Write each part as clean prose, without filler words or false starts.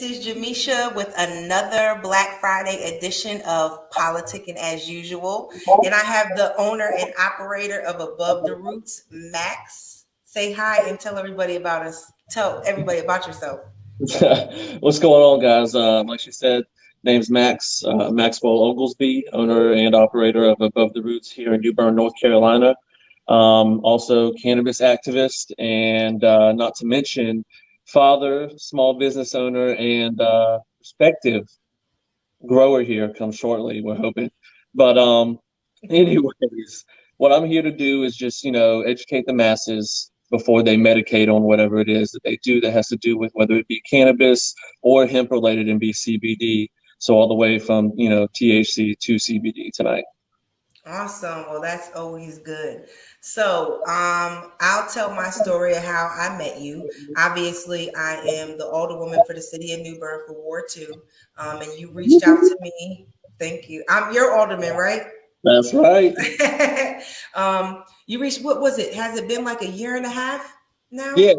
is Jamisha with another Black Friday edition of Politick'N as usual. And I have the owner and operator of Above the Roots, Max. Say hi and tell everybody about us. Tell everybody about yourself. What's going on, guys? Like she said, name's Max, Maxwell Oglesby, owner and operator of Above the Roots here in New Bern, North Carolina. Also cannabis activist, and not to mention father, small business owner, and prospective grower here comes shortly, we're hoping. But anyways, what I'm here to do is just, educate the masses before they medicate on whatever it is that they do that has to do with whether it be cannabis or hemp related and be CBD. So all the way from, THC to CBD tonight. Awesome. Well, that's always good. So, I'll tell my story of how I met you. Obviously, I am the alderwoman for the city of New Bern for Ward 2. And you reached out to me. Thank you. I'm your alderman, right? That's right. You reached, what was it? Has it been like a year and a half now? Yeah,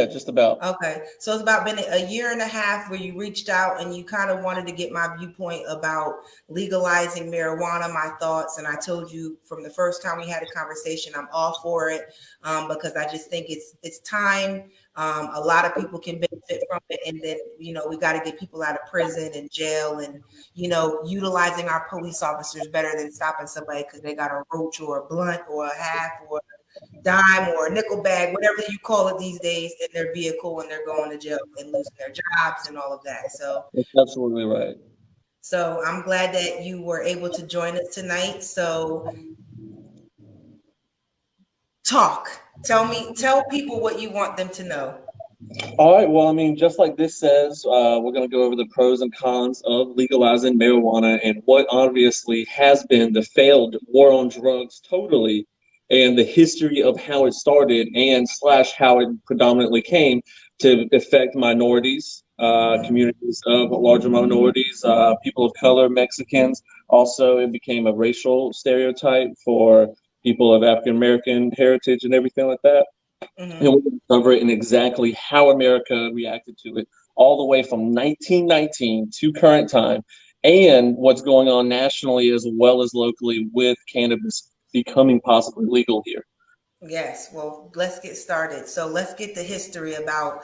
just about. Okay. So it's about been a year and a half where you reached out and you kind of wanted to get my viewpoint about legalizing marijuana, my thoughts. And I told you from the first time we had a conversation, I'm all for it because I just think it's time. A lot of people can benefit from it. And then, we got to get people out of prison and jail and, utilizing our police officers better than stopping somebody because they got a roach or a blunt or a half or dime or a nickel bag, whatever you call it these days, in their vehicle when they're going to jail and losing their jobs and all of that. So that's absolutely right. So I'm glad that you were able to join us tonight. So tell people what you want them to know. All right. Well, just like this says, we're going to go over the pros and cons of legalizing marijuana and what obviously has been the failed war on drugs totally, and the history of how it started and / how it predominantly came to affect minorities, communities of larger minorities, people of color, Mexicans. Also, it became a racial stereotype for people of African American heritage and everything like that. And we're going to cover it in exactly how America reacted to it, all the way from 1919 to current time, and what's going on nationally as well as locally with cannabis becoming possibly legal here. Yes, well, let's get started. So let's get the history about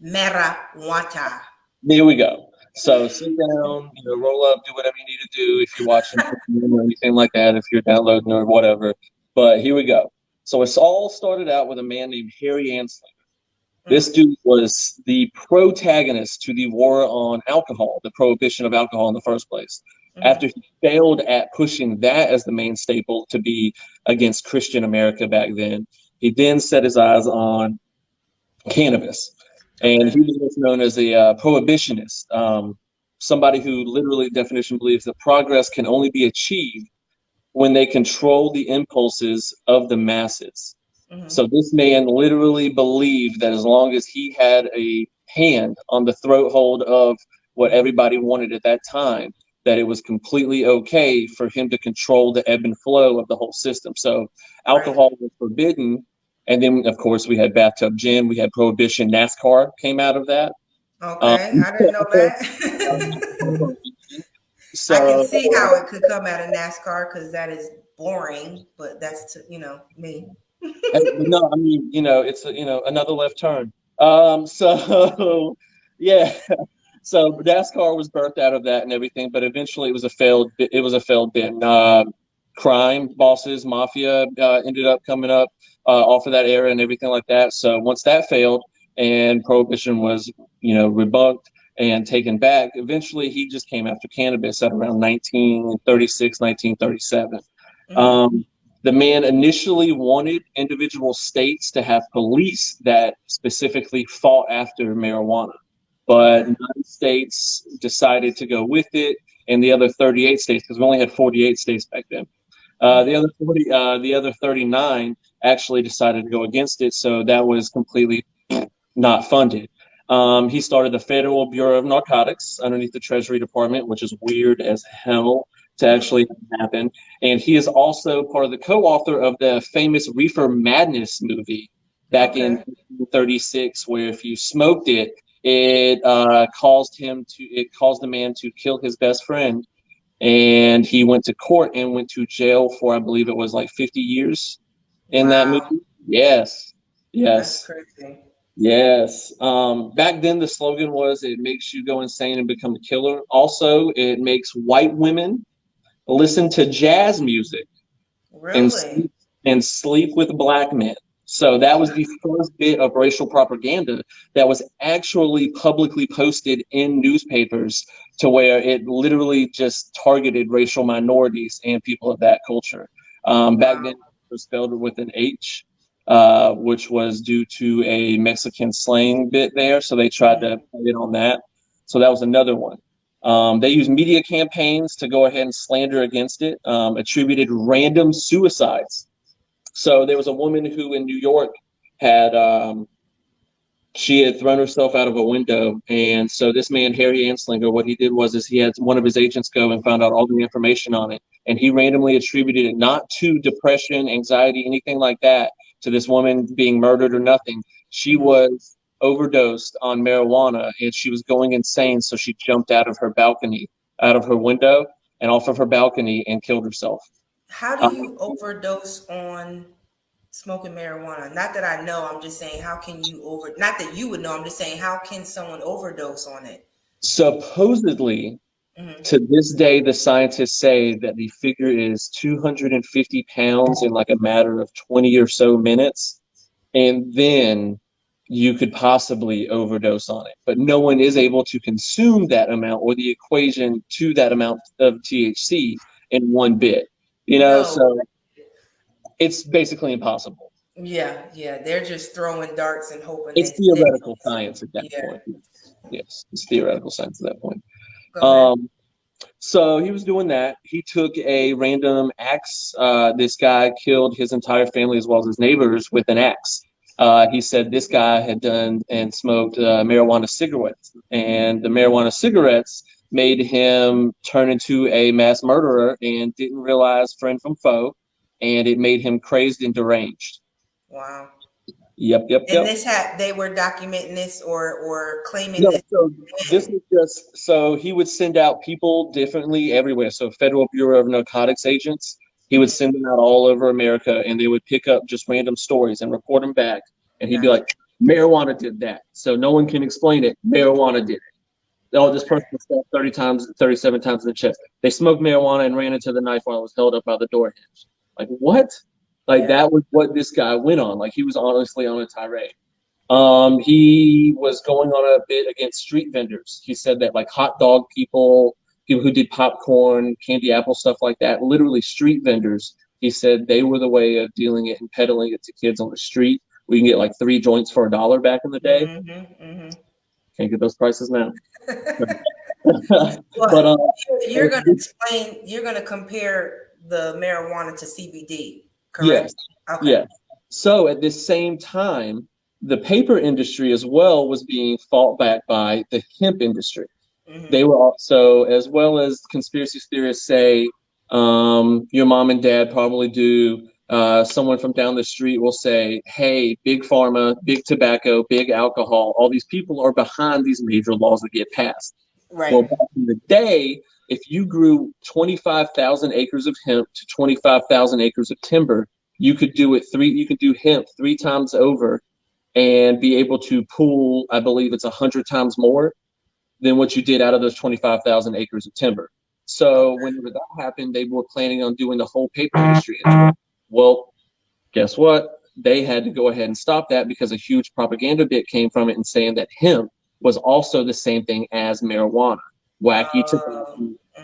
marijuana. There we go. So sit down, roll up, do whatever you need to do if you're watching or anything like that, if you're downloading or whatever. But here we go. So it's all started out with a man named Harry Anslinger. This dude was the protagonist to the war on alcohol, the prohibition of alcohol in the first place. After he failed at pushing that as the main staple to be against Christian America back then, he then set his eyes on cannabis. And he was what's known as a prohibitionist, somebody who literally, definition, believes that progress can only be achieved when they control the impulses of the masses. So this man literally believed that as long as he had a hand on the throat hold of what everybody wanted at that time, that it was completely okay for him to control the ebb and flow of the whole system. So alcohol was forbidden. And then, of course, we had bathtub gin, we had prohibition. NASCAR came out of that. Okay, I didn't know that. So I can see how it could come out of NASCAR because that is boring, but that's me. No, it's another left turn. So yeah, so NASCAR was birthed out of that and everything, but eventually it was a failed bit. Crime bosses, mafia ended up coming up off of that era and everything like that. So once that failed and prohibition was rebunked and taken back, eventually he just came after cannabis at around 1936, 1937. The man initially wanted individual states to have police that specifically fought after marijuana, but 9 states decided to go with it, and the other 38 states, because we only had 48 states back then, the other 39 actually decided to go against it, so that was completely not funded. He started the Federal Bureau of Narcotics underneath the Treasury Department, which is weird as hell to actually happen. And he is also part of the co-author of the famous Reefer Madness movie back in 1936, where if you smoked it, it caused the man to kill his best friend, and he went to court and went to jail for, I believe it was like 50 years in that Wow, movie. Yes, that's yes, crazy. yes. Back then the slogan was, "It makes you go insane and become a killer." Also, it makes white women listen to jazz music and Really? sleep with black men. So that was the first bit of racial propaganda that was actually publicly posted in newspapers, to where it literally just targeted racial minorities and people of that culture. Back then, Wow. it was spelled with an H, which was due to a Mexican slang bit there. So they tried to Mhm. play it on that. So that was another one. They used media campaigns to go ahead and slander against it, attributed random suicides. So there was a woman who in New York had she had thrown herself out of a window, and so this man Harry Anslinger, what he did was he had one of his agents go and found out all the information on it, and he randomly attributed it not to depression, anxiety, anything like that, to this woman being murdered or nothing. She Mhm. was overdosed on marijuana and she was going insane, so she jumped out of her balcony, out of her window, and off of her balcony and killed herself. How do Um, you overdose on smoking marijuana? Not that I know, I'm just saying, how can you not that you would know, I'm just saying, how can someone overdose on it? Supposedly, Hmm. to this day, the scientists say that the figure is 250 pounds in like a matter of 20 or so minutes. And then you could possibly overdose on it. But no one is able to consume that amount or the equation to that amount of THC in one bit. No. So it's basically impossible. Yeah, yeah. They're just throwing darts and hoping they It's stick. theoretical science at that Yeah. point. Yes, it's theoretical science at that point. Go ahead. Um, So he was doing that. He took a random axe. This guy killed his entire family as well as his neighbors with an axe. He said this guy had done and smoked marijuana cigarettes, and the marijuana cigarettes made him turn into a mass murderer and didn't realize friend from foe, and it made him crazed and deranged. Wow. Yep, yep, And yep. this had they were documenting this or claiming No, this so this then. was just so he would send out people differently everywhere. So Federal Bureau of Narcotics agents, he would Mhm. send them out all over America, and they would pick up just random stories and report them back. And he'd be Gotcha. like, "Marijuana did that," so no one can explain it. Marijuana did it. Oh, this Okay. person was stabbed 30 times, 37 times in the chest. They smoked marijuana and ran into the knife while it was held up by the door hinge. Like what? Like Yeah. that was what this guy went on. Like he was honestly on a tirade. He was going on a bit against street vendors. He said that like hot dog people, people who did popcorn, candy apple stuff like that, literally street vendors. He said they were the way of dealing it and peddling it to kids on the street. We can get like 3 joints for $1 back in the day. Hmm. Hmm. Can't get those prices now. Well, but you're going to explain. You're going to compare the marijuana to CBD, correct? yes, Okay. yes. So at this same time, the paper industry as well was being fought back by the hemp industry. They Hmm. were also, as well as conspiracy theorists say, your mom and dad probably do. Someone from down the street will say, hey, big pharma, big tobacco, big alcohol, all these people are behind these major laws that get passed. Well, Right. back in the day, if you grew 25,000 acres of hemp to 25,000 acres of timber, you could do hemp 3 times over and be able to pull, I believe it's 100 times more than what you did out of those 25,000 acres of timber. So Okay. whenever that happened, they were planning on doing the whole paper industry. Well, guess what? They had to go ahead and stop that because a huge propaganda bit came from it and saying that hemp was also the same thing as marijuana. Wacky tobacco.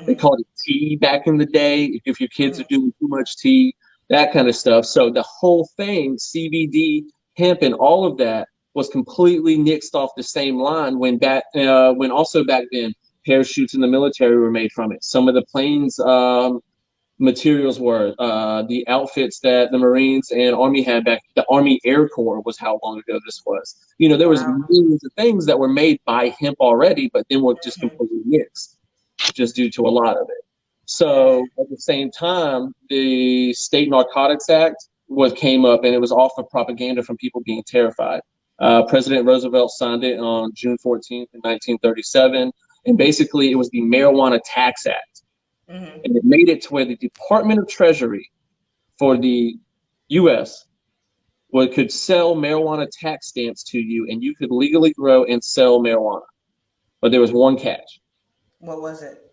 They Mhm. called it tea back in the day. If your kids are Mhm. doing too much tea, that kind of stuff. So the whole thing, CBD, hemp, and all of that was completely nixed off the same line when also back then parachutes in the military were made from it. Some of the planes materials were the outfits that the Marines and Army had back. The Army Air Corps was how long ago this was. There was Wow. millions of things that were made by hemp already, but then were just Mhm. completely mixed, just due to a lot of it. So at the same time, the State Narcotics Act came up, and it was off of propaganda from people being terrified. President Roosevelt signed it on June 14th in 1937. And basically, it was the Marijuana Tax Act. Mm-hmm. And it made it to where the Department of Treasury for the U.S. could sell marijuana tax stamps to you, and you could legally grow and sell marijuana. But there was one catch. What was it?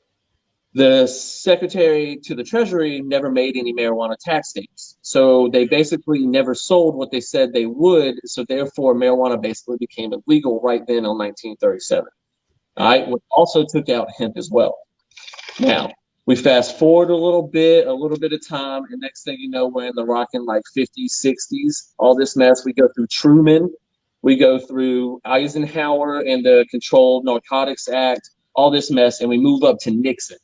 The Secretary to the Treasury never made any marijuana tax stamps. So they basically never sold what they said they would. So therefore, marijuana basically became illegal right then in 1937. All right, which also took out hemp as well. Now, we fast forward a little bit of time, and next thing you know, we're in the rockin' like 50s, 60s, all this mess. We go through Truman, we go through Eisenhower and the Controlled Narcotics Act, all this mess, and we move up to Nixon.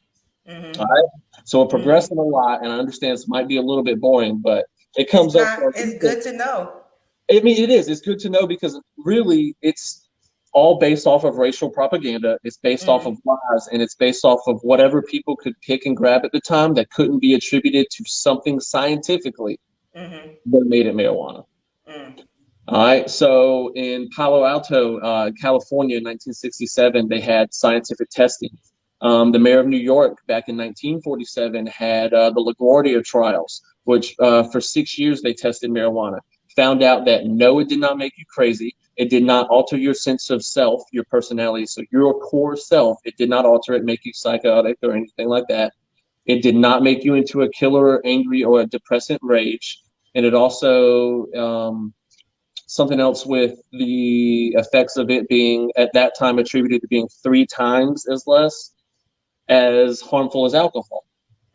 Mm-hmm. All right, so we're progressing a lot, and I understand this might be a little bit boring, but it comes up. It's good to know. I mean, it is. It's good to know because really, it's all based off of racial propaganda. It's based off of lies, and it's based off of whatever people could pick and grab at the time that couldn't be attributed to something scientifically that made it marijuana. All right. So in Palo Alto, California, in 1967, they had scientific testing. The mayor of New York back in 1947 had the LaGuardia trials, which for 6 years they tested marijuana. Found out that no, it did not make you crazy. It did not alter your sense of self, your personality. So your core self, it did not alter it, make you psychotic or anything like that. It did not make you into a killer, angry, or a depressant rage. And it also, something else with the effects of it being at that time attributed to being 3 times as less as harmful as alcohol.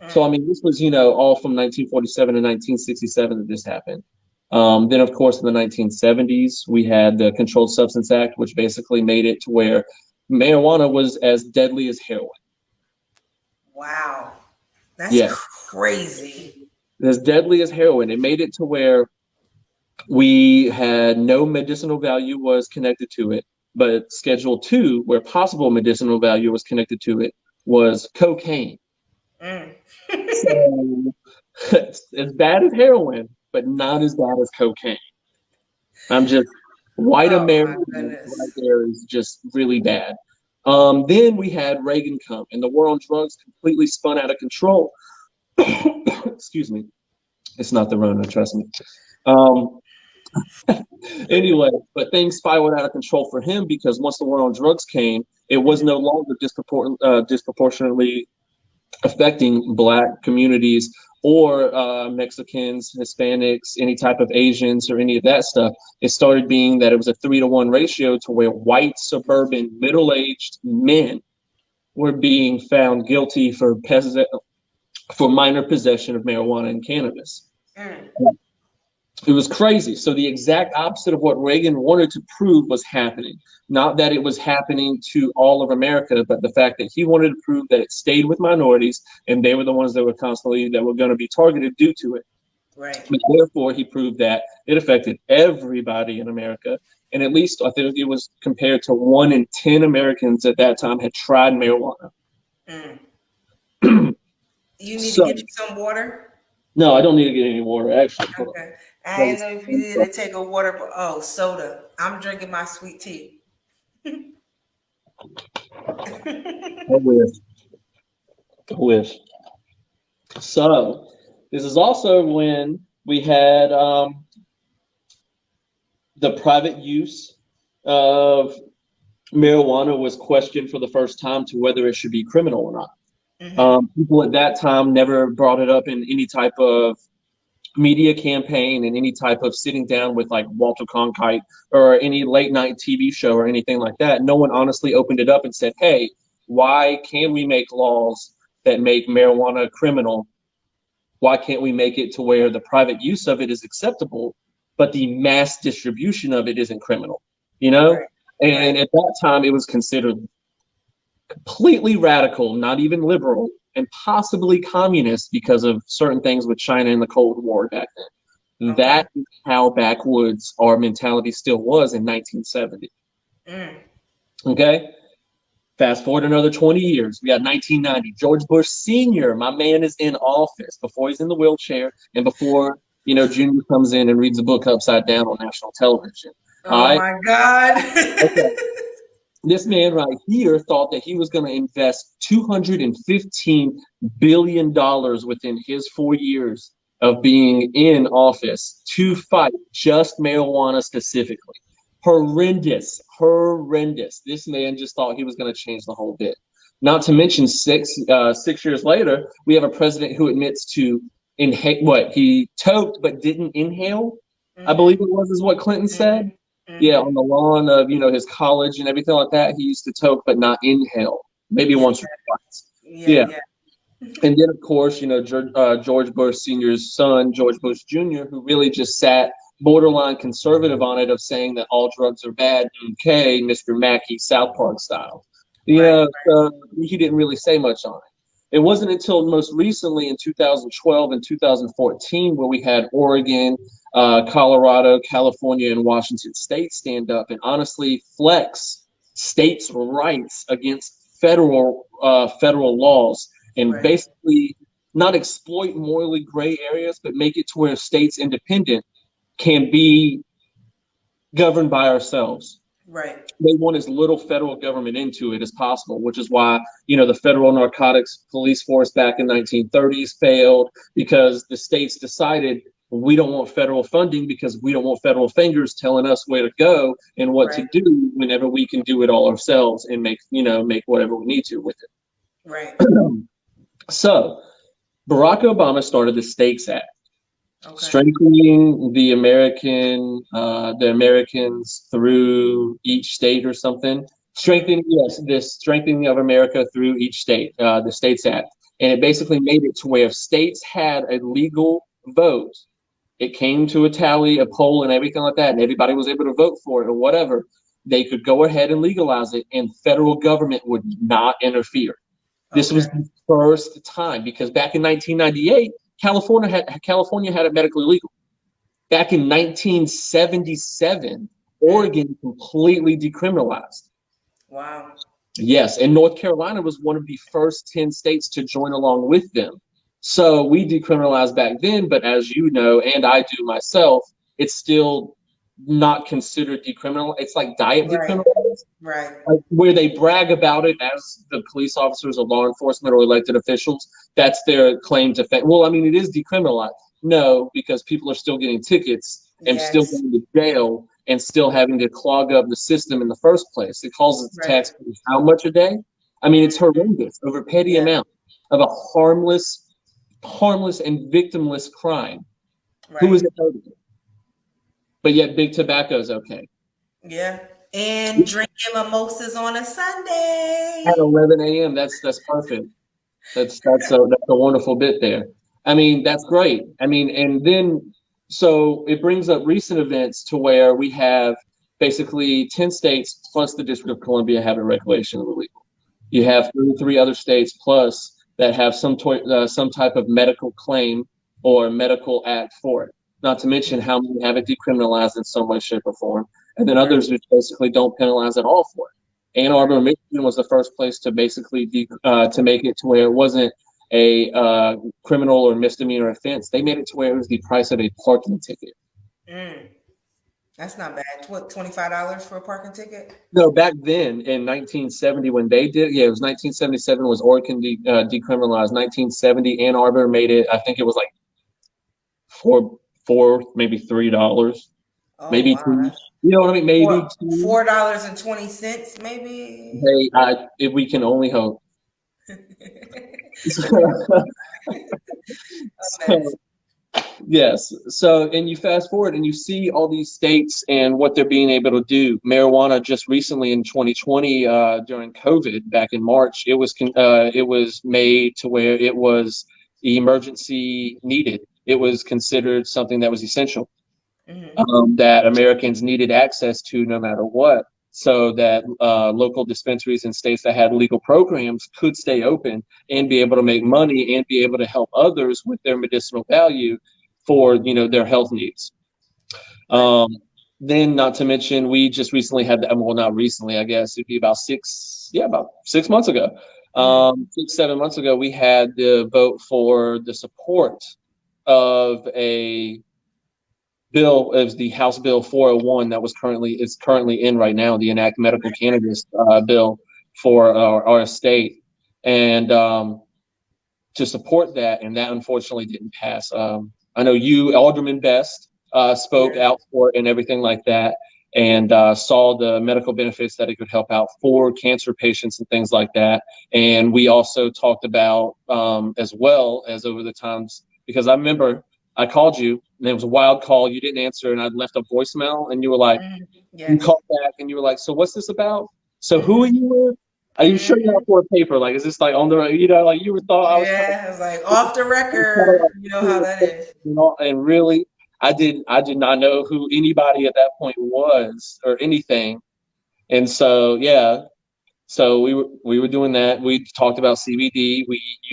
So, I mean, this was, all from 1947 to 1967 that this happened. Then, of course, in the 1970s, we had the Controlled Substance Act, which basically made it to where marijuana was as deadly as heroin. Wow. That's crazy. As deadly as heroin. It made it to where we had no medicinal value was connected to it, but Schedule 2, where possible medicinal value was connected to it, was cocaine. So, as bad as heroin, but not as bad as cocaine. I'm just white American right there is just really bad. Then we had Reagan come, and the war on drugs completely spun out of control. Excuse me. It's not the Rona, trust me. Anyway, but things spiraled out of control for him because once the war on drugs came, it was no longer disproportionately affecting Black communities or Mexicans, Hispanics, any type of Asians or any of that stuff. It started being that it was a 3-to-1 ratio to where white, suburban, middle-aged men were being found guilty for minor possession of marijuana and cannabis. It was crazy. So the exact opposite of what Reagan wanted to prove was happening. Not that it was happening to all of America, but the fact that he wanted to prove that it stayed with minorities and they were the ones that were going to be targeted due to it. Right. But therefore, he proved that it affected everybody in America. And at least I think it was compared to 1 in 10 Americans at that time had tried marijuana. You need to get you some water? No, I don't need to get any water, actually. Okay. I didn't know if you needed to take a water, but soda. I'm drinking my sweet tea. I wish. So, this is also when we had the private use of marijuana was questioned for the first time to whether it should be criminal or not. People at that time never brought it up in any type of media campaign and any type of sitting down with like Walter Cronkite or any late night TV show or anything like that. No one honestly opened it up and said, hey, why can't we make laws that make marijuana criminal? Why can't we make it to where the private use of it is acceptable, but the mass distribution of it isn't criminal, Right. And at that time, it was considered completely radical, not even liberal, and possibly communist because of certain things with China and the Cold War back then. Okay. That is how backwoods our mentality still was in 1970. Okay? Fast forward another 20 years. We got 1990. George Bush Sr., my man, is in office before he's in the wheelchair and before, Junior comes in and reads the book upside down on national television. Oh my God. Okay. This man right here thought that he was going to invest $215 billion within his 4 years of being in office to fight just marijuana specifically. Horrendous, horrendous. This man just thought he was going to change the whole bit. Not to mention 6 years later, we have a president who admits to inhale what he toked but didn't inhale. I believe it was, is what Clinton said. Yeah, on the lawn of his college and everything like that, he used to toke but not inhale, maybe once or twice. Yeah. And then of course, George Bush Sr.'s son, George Bush Jr., who really just sat borderline conservative on it, of saying that all drugs are bad. Okay, Mr. Mackey, South Park style. So he didn't really say much on it. It wasn't until most recently in 2012 and 2014 where we had Oregon, Colorado, California, and Washington State stand up and honestly flex states' rights against federal laws, and basically not exploit morally gray areas, but make it to where states independent can be governed by ourselves. Right. They want as little federal government into it as possible, which is why, the federal narcotics police force back in 1930s failed, because the states decided we don't want federal funding because we don't want federal fingers telling us where to go and what to do whenever we can do it all ourselves and make whatever we need to with it. Right. So Barack Obama started the Stakes Act. Strengthening the Americans through each state or something. This strengthening of America through each state, the States Act. And it basically made it to where if states had a legal vote, it came to a tally, a poll, and everything like that, and everybody was able to vote for it or whatever, they could go ahead and legalize it, and federal government would not interfere. This was the first time, because back in 1998, California had it medically legal. Back in 1977, Oregon completely decriminalized. Wow. Yes, and North Carolina was one of the first 10 states to join along with them. So we decriminalized back then, but as you know, and I do myself, it's still not considered decriminal. It's like diet decriminalized. Right. Like where they brag about it as the police officers or law enforcement or elected officials. That's their claim to fame. Well, I mean, it is decriminalized. No, because people are still getting tickets and still going to jail and still having to clog up the system in the first place. It causes the taxpayers how much a day? I mean, it's horrendous, over petty amount of a harmless and victimless crime. Who is it hurting? But yet big tobacco is okay. Yeah. And drinking mimosas on a Sunday at 11 a.m. That's perfect. That's a wonderful bit there. I mean, that's great. I mean, and then so it brings up recent events to where we have basically 10 states plus the District of Columbia having regulation of illegal. You have 33 other states plus that have some type of medical claim or medical act for it. Not to mention how many have it decriminalized in some way, shape, or form, and then others which basically don't penalize at all for it. Ann Arbor, Michigan was the first place to basically to make it to where it wasn't a criminal or misdemeanor offense. They made it to where it was the price of a parking ticket. That's not bad. What, $25 for a parking ticket? No, back then in 1970 when they did, it was 1977 was Oregon decriminalized. 1970 Ann Arbor made it. I think it was like four, maybe $3, maybe $2. You know what I mean? Maybe $4.20, maybe. Hey, if we can only hope. Yes. So, and you fast forward and you see all these states and what they're being able to do. Marijuana just recently in 2020 during COVID back in March, it was made to where it was emergency needed. It was considered something that was essential, that Americans needed access to no matter what, so that local dispensaries in states that had legal programs could stay open and be able to make money and be able to help others with their medicinal value for their health needs. Then, not to mention, we just recently had not recently, I guess it'd be about 6 months ago, 6-7 months ago, we had the vote for the support of a bill is the House Bill 401 that is currently in right now, the Enact Medical Cannabis bill for our state, and to support that, and that unfortunately didn't pass. I know you, Alderman Best, spoke Yeah. out for it and everything like that, and saw the medical benefits that it could help out for cancer patients and things like that. And we also talked about, as well as over the times, because I remember I called you and it was a wild call. You didn't answer, and I'd left a voicemail, and you were like, you Yes. called back and you were like, so what's this about? So who are Mhm. you with? Are you sure you're not Mhm. for a paper? Like, is this like on the, like you were thought I was kind Yeah, I was like off the of kind of record. like, You know how that is. and really, I did not know who anybody at that point was or anything. And so, yeah, so we were doing that. We talked about CBD.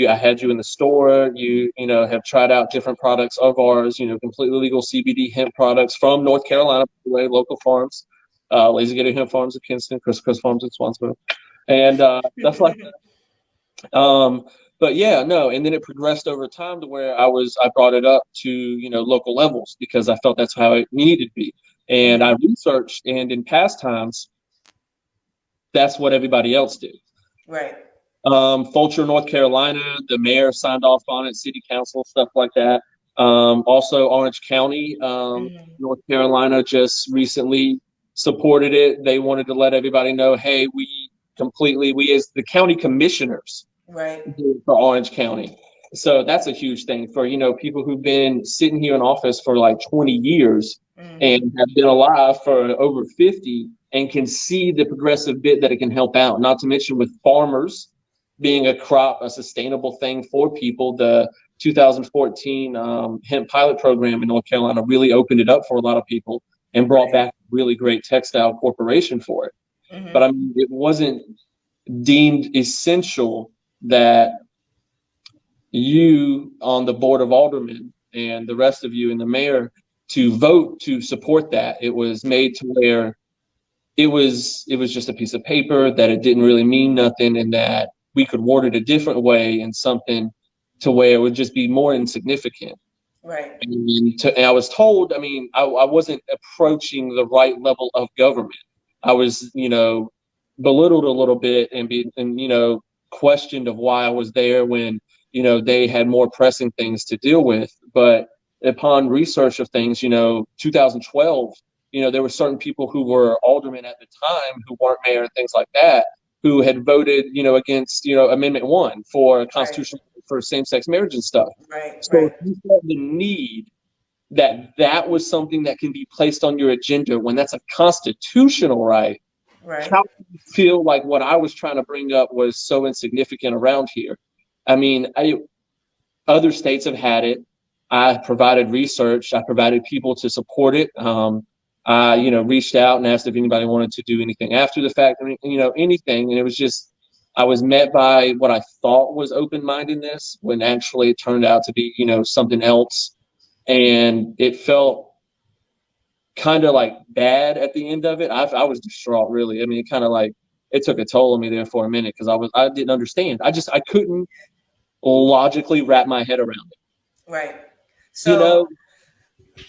I had you in the store. You have tried out different products of ours. Completely legal CBD hemp products from North Yeah. Carolina, by the way, local farms, Lazy Gator Hemp Farms of Kinston, Chris Farms in Swansboro, and stuff like that. But yeah, no, and then it progressed over time to where I brought it up to local levels because I felt that's how it needed to be, and I Mhm. researched, and in past times, that's what everybody else did. Right. Fulcher, North Carolina, the mayor signed off on it, city council, stuff like that. Also, Orange County, Mhm. North Carolina, just recently supported it. They wanted to let everybody know, hey, we as the county commissioners Right. did for Orange County. So that's a huge thing for, people who've been sitting here in office for like 20 years and Mhm. have been alive for over 50 and can see the progressive bit that it can help out. Not to mention with farmers being a sustainable thing for people. The 2014 hemp pilot program in North Carolina really opened it up for a lot of people and brought Right. back a really great textile corporation for it. But Mhm. I mean, it wasn't deemed essential that you on the board of aldermen and the rest of you and the mayor to vote to support that. It was made to where it was just a piece of paper, that it didn't really mean nothing, and that we could word it a different way and something to where it would just be more insignificant. Right. And I was told, I mean, I wasn't approaching the right level of government. I was, belittled a little bit and questioned of why I was there when, they had more pressing things to deal with. But upon research of things, 2012, there were certain people who were aldermen at the time who weren't mayor and things like that, who had voted, against, Amendment 1 for Right. constitutional for same-sex marriage and stuff. Right. So if Right. you felt the need that was something that can be placed on your agenda when that's a constitutional right, Right. how do you feel like what I was trying to bring up was so insignificant around here? I mean, other states have had it. I provided research. I provided people to support it. I, reached out and asked if anybody wanted to do anything after the fact, anything. And it was just, I was met by what I thought was open-mindedness when actually it turned out to be, something else. And it felt kind of like bad at the end of it. I was distraught, really. I mean, it kind of like, it took a toll on me there for a minute because I didn't understand. I couldn't logically wrap my head around it. Right. You So know,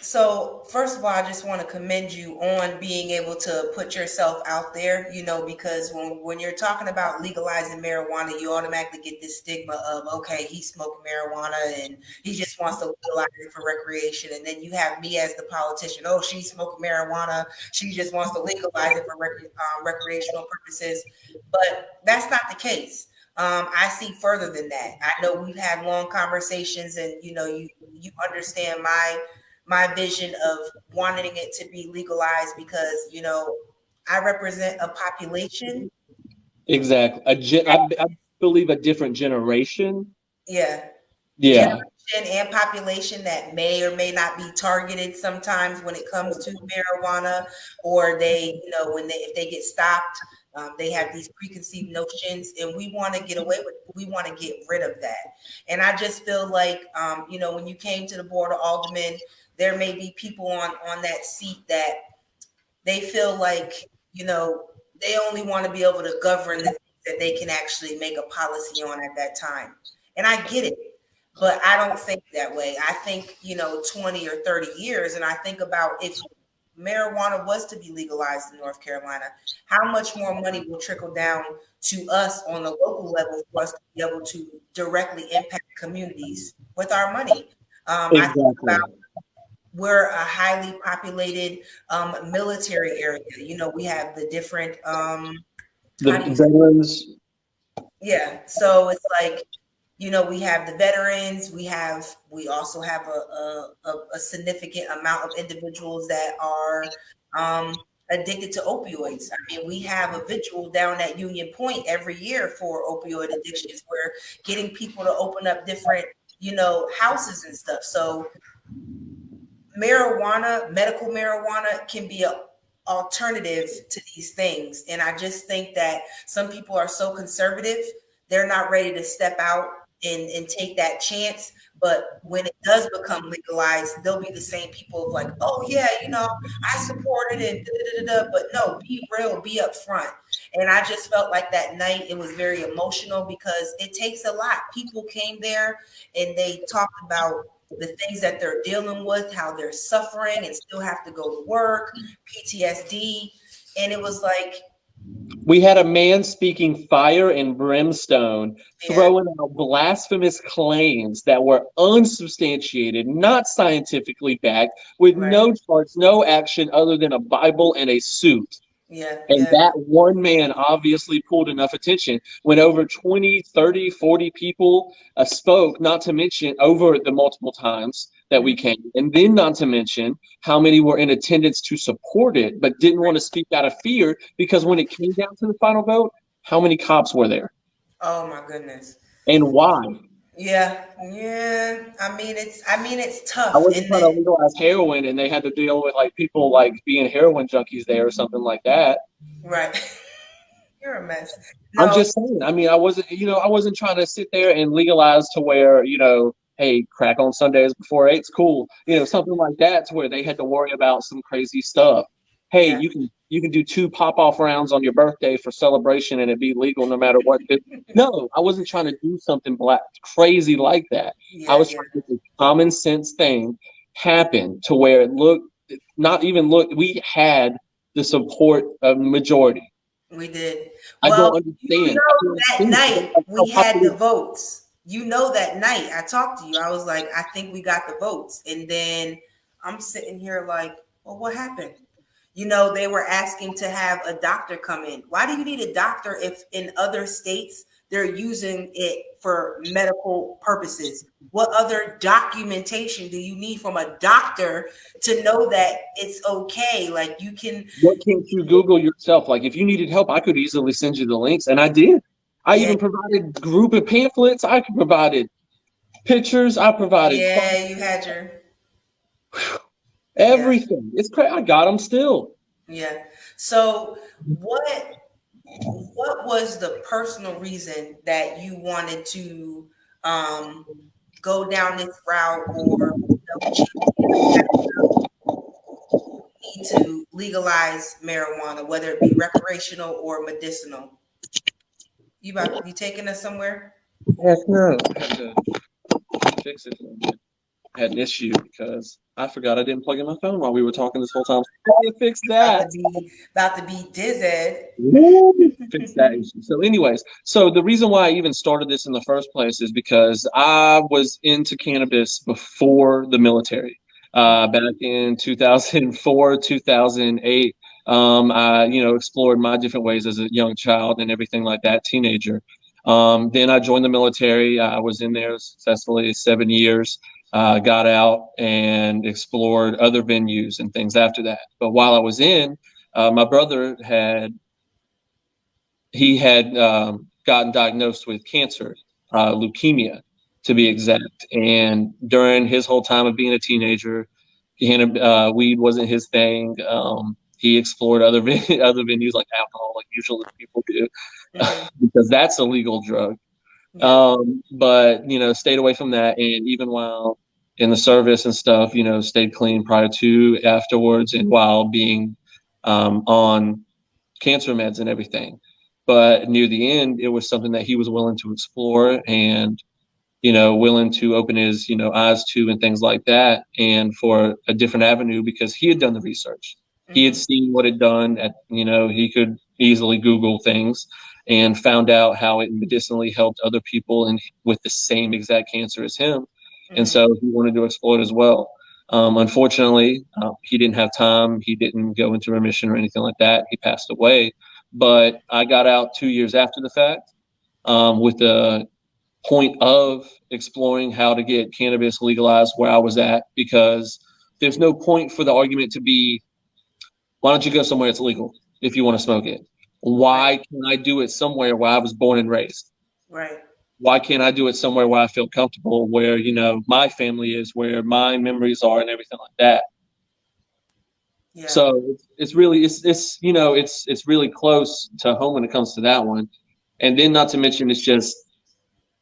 So, first of all, I just want to commend you on being able to put yourself out there, because when you're talking about legalizing marijuana, you automatically get this stigma of, okay, he's smoking marijuana and he just wants to legalize it for recreation. And then you have me as the politician, oh, she's smoking marijuana. She just wants to legalize it for recreational purposes. But that's not the case. I see further than that. I know we've had long conversations, and you understand my vision of wanting it to be legalized because I represent a population. exactly. I believe a different generation. Yeah, Yeah, generation and population that may or may not be targeted sometimes when it comes to marijuana, or they, when if they get stopped, they have these preconceived notions, and we want to get away with. We want to get rid of that. And I just feel like, when you came to the board of aldermen, there may be people on that seat that they feel like they only want to be able to govern the things that they can actually make a policy on at that time, and I get it. But I don't think that way. I think, 20 or 30 years, and I think about if marijuana was to be legalized in North Carolina, how much more money will trickle down to us on the local level for us to be able to directly impact communities with our money. I think Exactly. about we're a highly populated military area. We have the different The how do you veterans. yeah. So it's like, we have the veterans, we also have a significant amount of individuals that are addicted to opioids. I mean, we have a vigil down at Union Point every year for opioid addictions. We're getting people to open up different, houses and stuff. So marijuana, medical marijuana can be a alternative to these things. And I just think that some people are so conservative, they're not ready to step out and take that chance. But when it does become legalized, they'll be the same people of like, oh yeah, I supported it, da, da, da, da. But no, be real, be upfront. And I just felt like that night it was very emotional because it takes a lot. People came there and they talked about the things that they're dealing with, how they're suffering and still have to go to work, PTSD. And it was like, We had a man speaking fire and brimstone, yeah, throwing out blasphemous claims that were unsubstantiated, not scientifically backed, with right. no charts, no action other than a Bible and a suit. Yeah, And yeah. that one man obviously pulled enough attention when over 20, 30, 40 people spoke, not to mention over the multiple times that we came, and then not to mention how many were in attendance to support it, but didn't want to speak out of fear because when it came down to the final vote, how many cops were there Oh my goodness. and why? Yeah, yeah. I mean it's I tough. wasn't And trying to legalize heroin and they had to deal with like people like being heroin junkies there or something like that. right. You're a mess. I'm No, just saying. I mean, I wasn't trying to sit there and legalize to where, hey, crack on Sundays before eight's cool, something like that, to where they had to worry about some crazy stuff. Hey, yeah, you can do 2 pop-off rounds on your birthday for celebration and it be legal no matter what. No, I wasn't trying to do something crazy like that. I yeah, was yeah. trying to make a common sense thing happen to where it looked, not even look, we had the support of the majority. We did. I Well, don't understand. I don't that understand. night Like how we had popular. the votes. That night I talked to you. I was like, I think we got the votes. And then I'm sitting here like, well, what happened? They were asking to have a doctor come in. Why do you need a doctor if in other states they're using it for medical purposes? What other documentation do you need from a doctor to know that it's okay? Like you can, What can't you Google yourself? Like if you needed help, I could easily send you the links, and I did. I yeah, even provided group of pamphlets. I provided pictures. I provided yeah, you had your, yeah. everything. It's crazy. I got them still. Yeah. So what was the personal reason that you wanted to um go down this route or need to legalize marijuana, whether it be recreational or medicinal? You taking us somewhere? Heck no. I had to fix it. I had an issue because I forgot I didn't plug in my phone while we were talking this whole time. I had to fix About that. to be dizzy. Fix that issue. So, anyways, so the reason why I even started this in the first place is because I was into cannabis before the military. Back in 2004, 2008, I explored my different ways as a young child and everything like that, teenager. Then I joined the military. I was in there successfully 7 years. Got out and explored other venues and things after that. But while I was in, my brother had gotten diagnosed with cancer, leukemia to be exact. And during his whole time of being a teenager, weed wasn't his thing. He explored other other venues like alcohol, like usually people do, Mhm. because that's a legal drug. Yeah. But stayed away from that, and even while in the service and stuff, stayed clean prior to, afterwards, and while being on cancer meds and everything. But near the end, it was something that he was willing to explore, and willing to open his, eyes to and things like that, and for a different avenue because he had done the research. He had seen what it done he could easily Google things and found out how it medicinally helped other people with the same exact cancer as him. And so he wanted to explore it as well. Unfortunately, he didn't have time. He didn't go into remission or anything like that. He passed away. But I got out 2 years after the fact with the point of exploring how to get cannabis legalized where I was at, because there's no point for the argument to be, why don't you go somewhere that's legal if you want to smoke it? Why can I do it somewhere where I was born and raised? Right. Why can't I do it somewhere where I feel comfortable, where, my family is, where my memories are and everything like that? Yeah. So it's really, it's really close to home when it comes to that one. And then not to mention, it's just,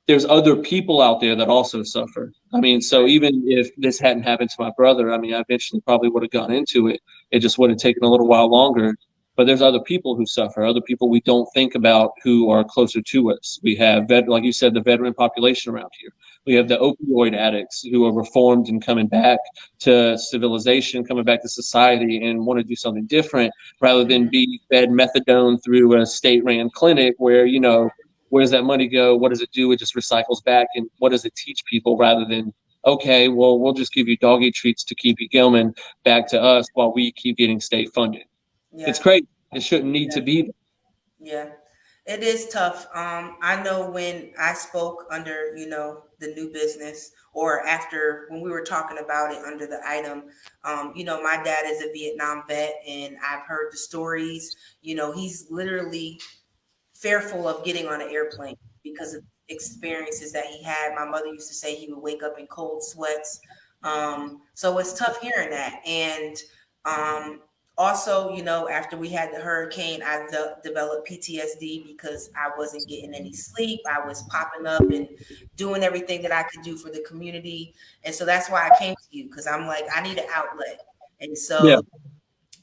there's other people out there that also suffer. I mean, so even if this hadn't happened to my brother, I mean, I eventually probably would have gone into it. It just would have taken a little while longer. But there's other people who suffer, other people we don't think about who are closer to us. We have, like you said, the veteran population around here. We have the opioid addicts who are reformed and coming back to civilization, coming back to society, and want to do something different rather than be fed methadone through a state-ran clinic where, where does that money go? What does it do? It just recycles back. And what does it teach people rather than, okay, well, we'll just give you doggy treats to keep you going back to us while we keep getting state funded. Yeah. It's crazy. It shouldn't need to be. Yeah, it is tough. I know when I spoke under, the new business, or after when we were talking about it under the item, my dad is a Vietnam vet, and I've heard the stories. He's literally fearful of getting on an airplane because of experiences that he had. My mother used to say he would wake up in cold sweats. So it's tough hearing that. And also, after we had the hurricane, I developed PTSD because I wasn't getting any sleep. I was popping up and doing everything that I could do for the community. And so that's why I came to you, because I'm like, I need an outlet. And so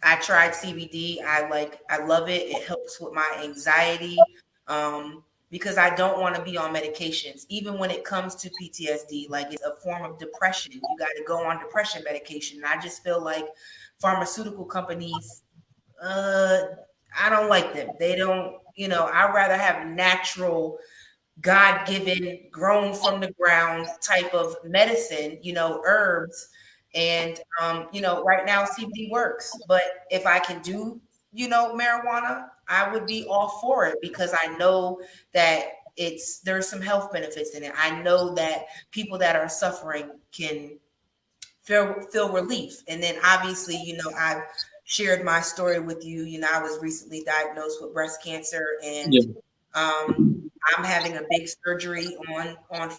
I tried CBD. I love it. It helps with my anxiety because I don't want to be on medications. Even when it comes to PTSD, like it's a form of depression. You got to go on depression medication. And I just feel like pharmaceutical companies, I don't like them. They don't, I'd rather have natural, God-given, grown from the ground type of medicine, herbs. And, right now CBD works, but if I can do, marijuana, I would be all for it because I know that there's some health benefits in it. I know that people that are suffering can feel relief. And then obviously, I've shared my story with you. I was recently diagnosed with breast cancer, and I'm having a big surgery on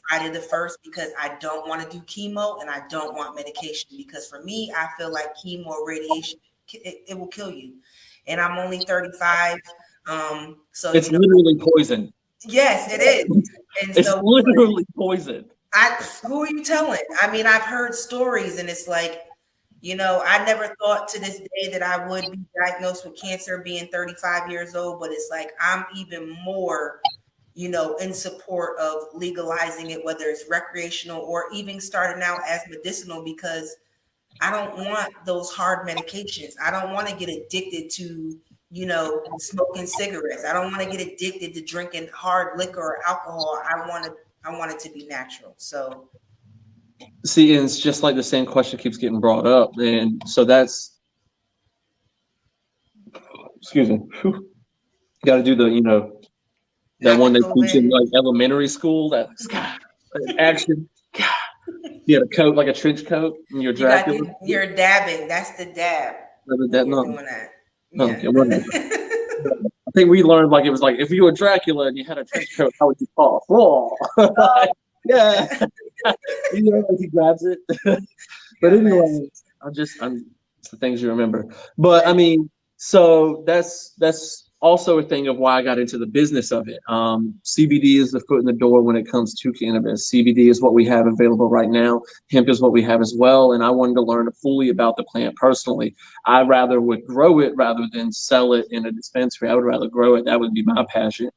Friday the 1st because I don't want to do chemo and I don't want medication, because for me, I feel like chemo or radiation, it will kill you. And I'm only 35. So it's literally poison. Yes, it is. And it's literally poison. Who are you telling? I mean, I've heard stories, and it's like, I never thought to this day that I would be diagnosed with cancer being 35 years old, but it's like I'm even more, in support of legalizing it, whether it's recreational or even starting out as medicinal, because I don't want those hard medications. I don't want to get addicted to, smoking cigarettes. I don't want to get addicted to drinking hard liquor or alcohol. I want it to be natural. So see, and it's just like the same question keeps getting brought up. And so that's, excuse me, got to do the, that one they teach in like elementary school, that action. You had a coat, like a trench coat, and you're Dracula. You're dabbing. That's the dab. Doing that. Yeah. I think we learned like it was like if you were Dracula and you had a trench coat, how would you fall? Yeah. Like he grabs it. But anyway, it's the things you remember. But I mean, so that's also a thing of why I got into the business of it. CBD is the foot in the door when it comes to cannabis. CBD is what we have available right now. Hemp is what we have as well. And I wanted to learn fully about the plant personally. I rather would grow it rather than sell it in a dispensary. I would rather grow it. That would be my passion.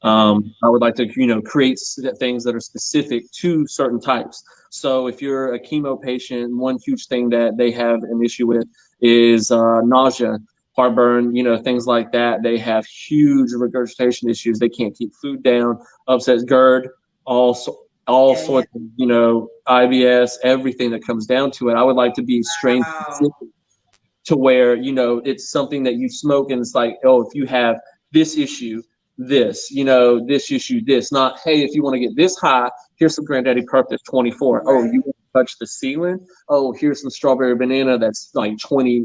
I would like to, create things that are specific to certain types. So if you're a chemo patient, one huge thing that they have an issue with is nausea, heartburn, things like that. They have huge regurgitation issues. They can't keep food down, upsets GERD, all Yeah, yeah. sorts of, IBS, everything that comes down to it. I would like to be strain Wow. specific to where, it's something that you smoke and it's like, oh, if you have this issue, this issue, this, not, hey, if you want to get this high, here's some Granddaddy Perp that's 24. Oh, Right. you want to touch the ceiling? Oh, here's some strawberry banana that's like 20,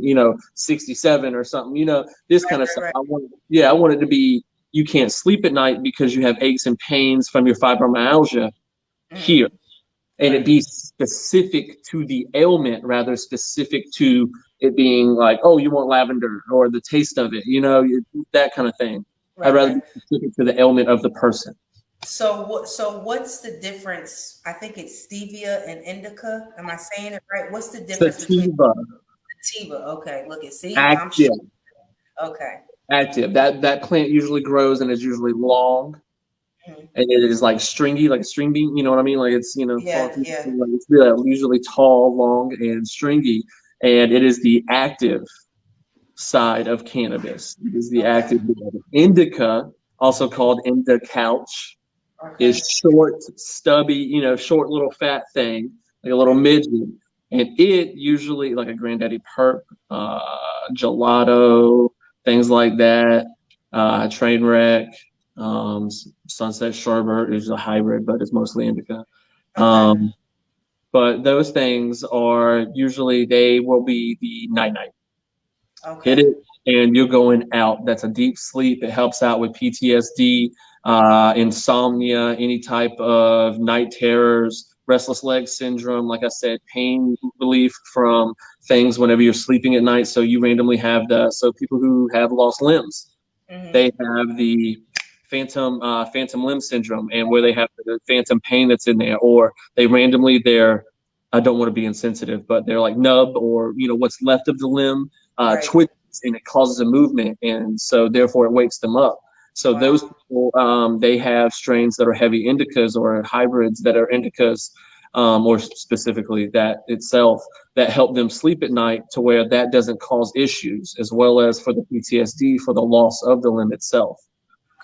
67 or something, this Right, kind of right, stuff. right. I want it to be, you can't sleep at night because you have aches and pains from your fibromyalgia here, and it Right. be specific to the ailment rather specific to it being like, oh, you want lavender or the taste of it, that kind of thing. I'd Right, rather right. be specific to the ailment of the person. So what's the difference? I think it's stevia and indica. Am I saying it right? What's the difference between Sativa, sativa? Okay, look at see, I'm active, okay. active. That plant usually grows and is usually long, Mhm. and it is like stringy, like a string bean. You know what I mean? Like it's Yeah, yeah. like it's really usually tall, long, and stringy, and it is the active side of cannabis. It is the Okay. active. Indica, also called indica couch, is Okay. short, stubby, short little fat thing, like a little midget. And it usually, like a Granddaddy Perp, gelato, things like that, train wreck, sunset sherbet is a hybrid, but it's mostly indica. Okay. Um, but those things are usually, they will be the night night. Hit Okay. it and you're going out. That's a deep sleep. It helps out with PTSD, insomnia, any type of night terrors, restless leg syndrome. Like I said, pain relief from things whenever you're sleeping at night. So you randomly have so people who have lost limbs, they Mm-hmm. have the phantom limb syndrome, and where they have the phantom pain that's in there, or they randomly I don't want to be insensitive, but they're like numb, or what's left of the limb Right. twitches and it causes a movement, and so therefore it wakes them up. So those Wow. people, they have strains that are heavy indicas or hybrids that are indicas, or specifically that itself, that help them sleep at night to where that doesn't cause issues, as well as for the PTSD for the loss of the limb itself.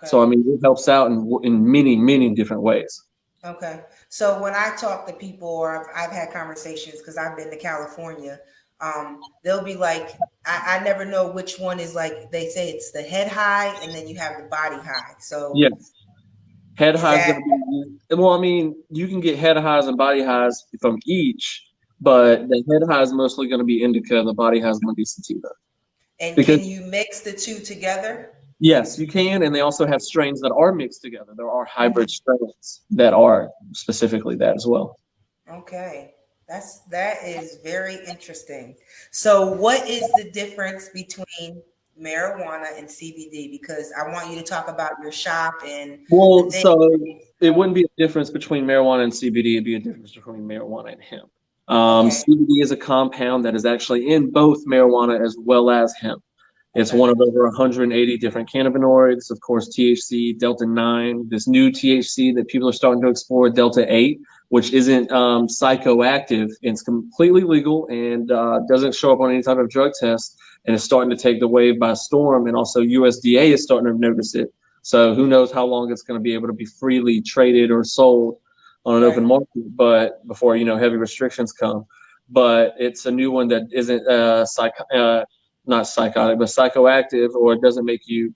So Okay. I mean, it helps out in many, many different ways. Okay. So when I talk to people or I've had conversations because I've been to California, they'll be like, I never know which one is like, they say it's the head high and then you have the body high. So Yes, head is high is that, going to be well. I mean, you can get head highs and body highs from each, but the head high is mostly going to be indica. The body high is going to be sativa. and Because can you mix the two together? yes, you can, and they also have strains that are mixed together. There are hybrid strains that are specifically that as well. Okay. That is very interesting. So what is the difference between marijuana and CBD? Because I want you to talk about your shop and the Well, thing. so it wouldn't be a difference between marijuana and CBD. It'd be a difference between marijuana and hemp. Okay. CBD is a compound that is actually in both marijuana as well as hemp. It's Okay. one of over 180 different cannabinoids. Of course, THC, Delta 9, this new THC that people are starting to explore, Delta 8, which isn't psychoactive. It's completely legal and doesn't show up on any type of drug test. And it's starting to take the wave by storm. And also, USDA is starting to notice it. So who knows how long it's going to be able to be freely traded or sold on an open Right. market, but before heavy restrictions come. But it's a new one that isn't not psychotic, but psychoactive, or it doesn't make you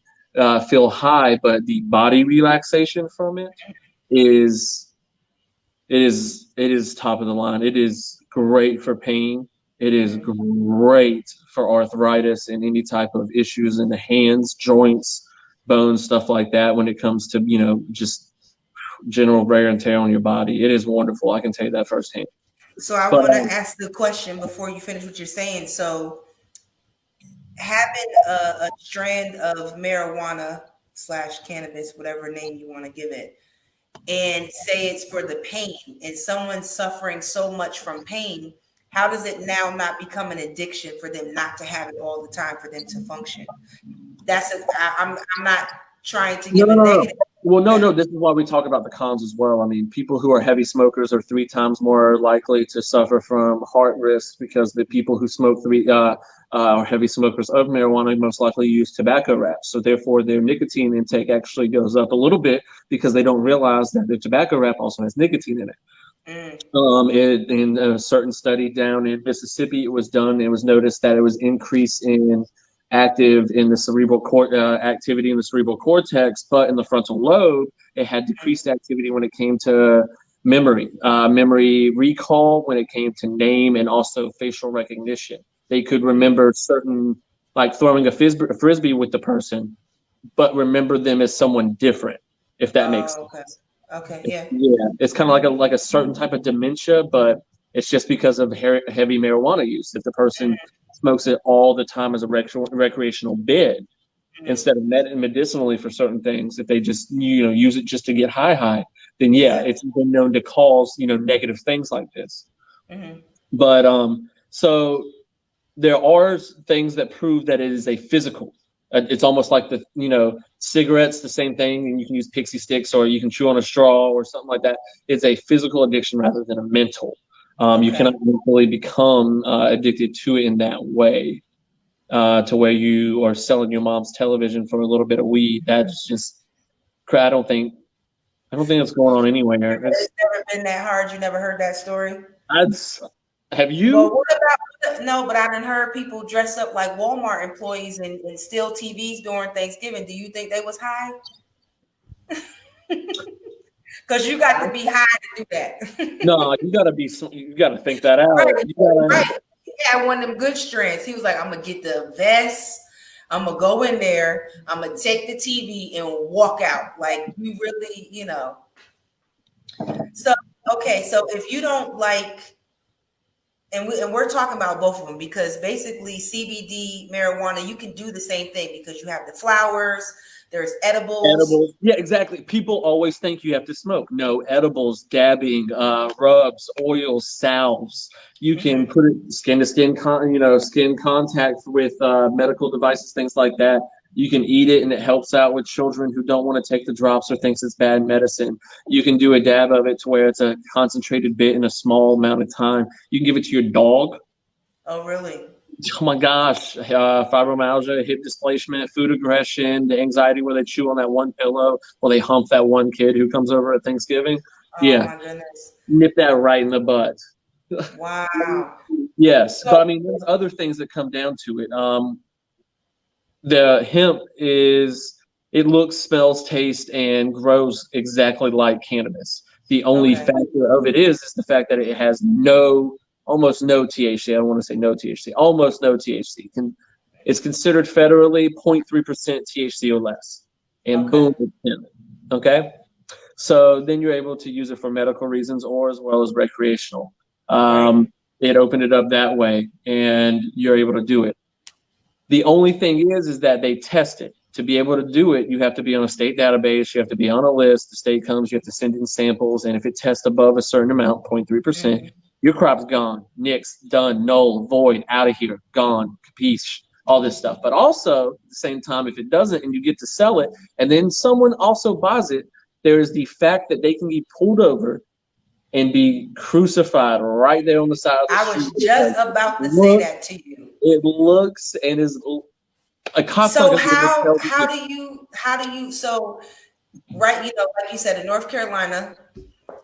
feel high, but the body relaxation from it is it is top of the line. It is great for pain. It is Mhm. great for arthritis and any type of issues in the hands, joints, bones, stuff like that. When it comes to just general wear and tear on your body, it is wonderful. I can tell you that firsthand. So I But want to ask the question before you finish what you're saying. So having a strand of marijuana slash cannabis, whatever name you want to give it, and say it's for the pain, and someone's suffering so much from pain, how does it now not become an addiction for them not to have it all the time for them to function? I'm not trying to no, give no, a no, no. negative. Well, no. This is why we talk about the cons as well. I mean, people who are heavy smokers are 3 times more likely to suffer from heart risk because the people who smoke are heavy smokers of marijuana most likely use tobacco wraps. So therefore, their nicotine intake actually goes up a little bit because they don't realize that the tobacco wrap also has nicotine in it. In a certain study down in Mississippi, it was done. It was noticed that it was increase in the cerebral activity in the cerebral cortex, but in the frontal lobe, it had decreased activity when it came to memory recall, when it came to name, and also facial recognition. They could remember certain, like throwing a frisbee with the person, but remember them as someone different, if that makes sense. Okay. Okay, yeah. Yeah, it's kind of like a certain type of dementia, but it's just because of heavy marijuana use. If the person smokes it all the time as a recreational bid, instead of medicinally for certain things, if they just use it just to get high, then it's been known to cause negative things like this. But so there are things that prove that it is a physical. It's almost like cigarettes, the same thing, and you can use pixie sticks or you can chew on a straw or something like that. It's a physical addiction rather than a mental. You cannot mentally become addicted to it in that way, to where you are selling your mom's television for a little bit of weed. That's just, I don't think it's going on anywhere. It's never been that hard. You never heard that story? Have you? Well, what about, no, but I done heard people dress up like Walmart employees and steal TVs during Thanksgiving. Do you think they was high? Because you got to be high to do that. No, you gotta think that out. Right. He had one of them good strands. He was like, I'm gonna get the vest, I'm gonna go in there, I'm gonna take the TV and walk out. Like, we really, So if you don't like, and we're talking about both of them, because basically CBD marijuana, you can do the same thing because you have the flowers, there's edibles. Yeah, exactly. People always think you have to smoke. No, edibles, dabbing, rubs, oils, salves. You can put it skin to skin, skin contact with medical devices, things like that. You can eat it, and it helps out with children who don't want to take the drops or thinks it's bad medicine. You can do a dab of it to where it's a concentrated bit in a small amount of time. You can give it to your dog. Oh, really? Oh my gosh, fibromyalgia, hip displacement, food aggression, the anxiety where they chew on that one pillow, or they hump that one kid who comes over at Thanksgiving. Oh, my goodness. Nip that right in the butt. Wow. Yes, but I mean, there's other things that come down to it. The hemp it looks, smells, tastes, and grows exactly like cannabis. The only factor of it is the fact that it has almost no THC. I don't want to say no THC, almost no THC. It's considered federally 0.3% THC or less. And boom, it's hemp. Okay? So then you're able to use it for medical reasons or as well as recreational. It opened it up that way, and you're able to do it. The only thing is that they test it. To be able to do it, you have to be on a state database. You have to be on a list. The state comes, you have to send in samples. And if it tests above a certain amount, 0.3%, your crop's gone. Nixed, done, null, void, out of here, gone, capiche, all this stuff. But also, at the same time, if it doesn't and you get to sell it, and then someone also buys it, there is the fact that they can be pulled over and be crucified right there on the side of the street. I was just about to say that to you. It looks and is a cop. So how do you so right, like you said, in North Carolina,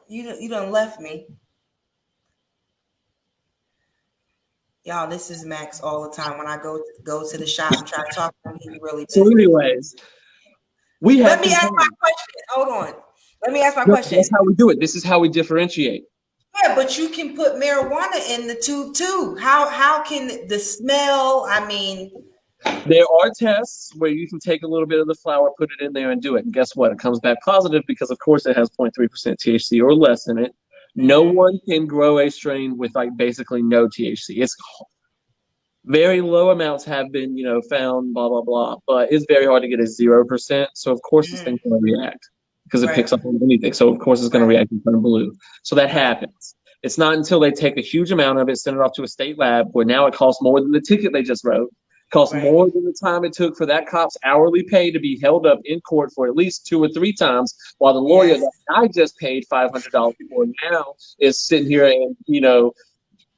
you done left me. Y'all, this is Max all the time when I go to the shop and try to talk to him. He's really busy. So anyways, let me ask my question. Hold on. Let me ask my question. That's how we do it. This is how we differentiate. Yeah, but you can put marijuana in the tube too. How can the smell? I mean, there are tests where you can take a little bit of the flower, put it in there, and do it. And guess what? It comes back positive because, of course, it has 0.3% THC or less in it. No one can grow a strain with basically no THC. It's very low amounts have been, found, blah, blah, blah. But it's very hard to get a 0%. So, of course, this thing's going to react because it picks up on anything. So, of course, it's going to react and turn blue. So that happens. It's not until they take a huge amount of it, send it off to a state lab, where now it costs more than the ticket they just wrote, Costs Right. more than the time it took for that cop's hourly pay to be held up in court for at least 2 or 3 times, while the lawyer Yes. that I just paid $500 for now is sitting here and,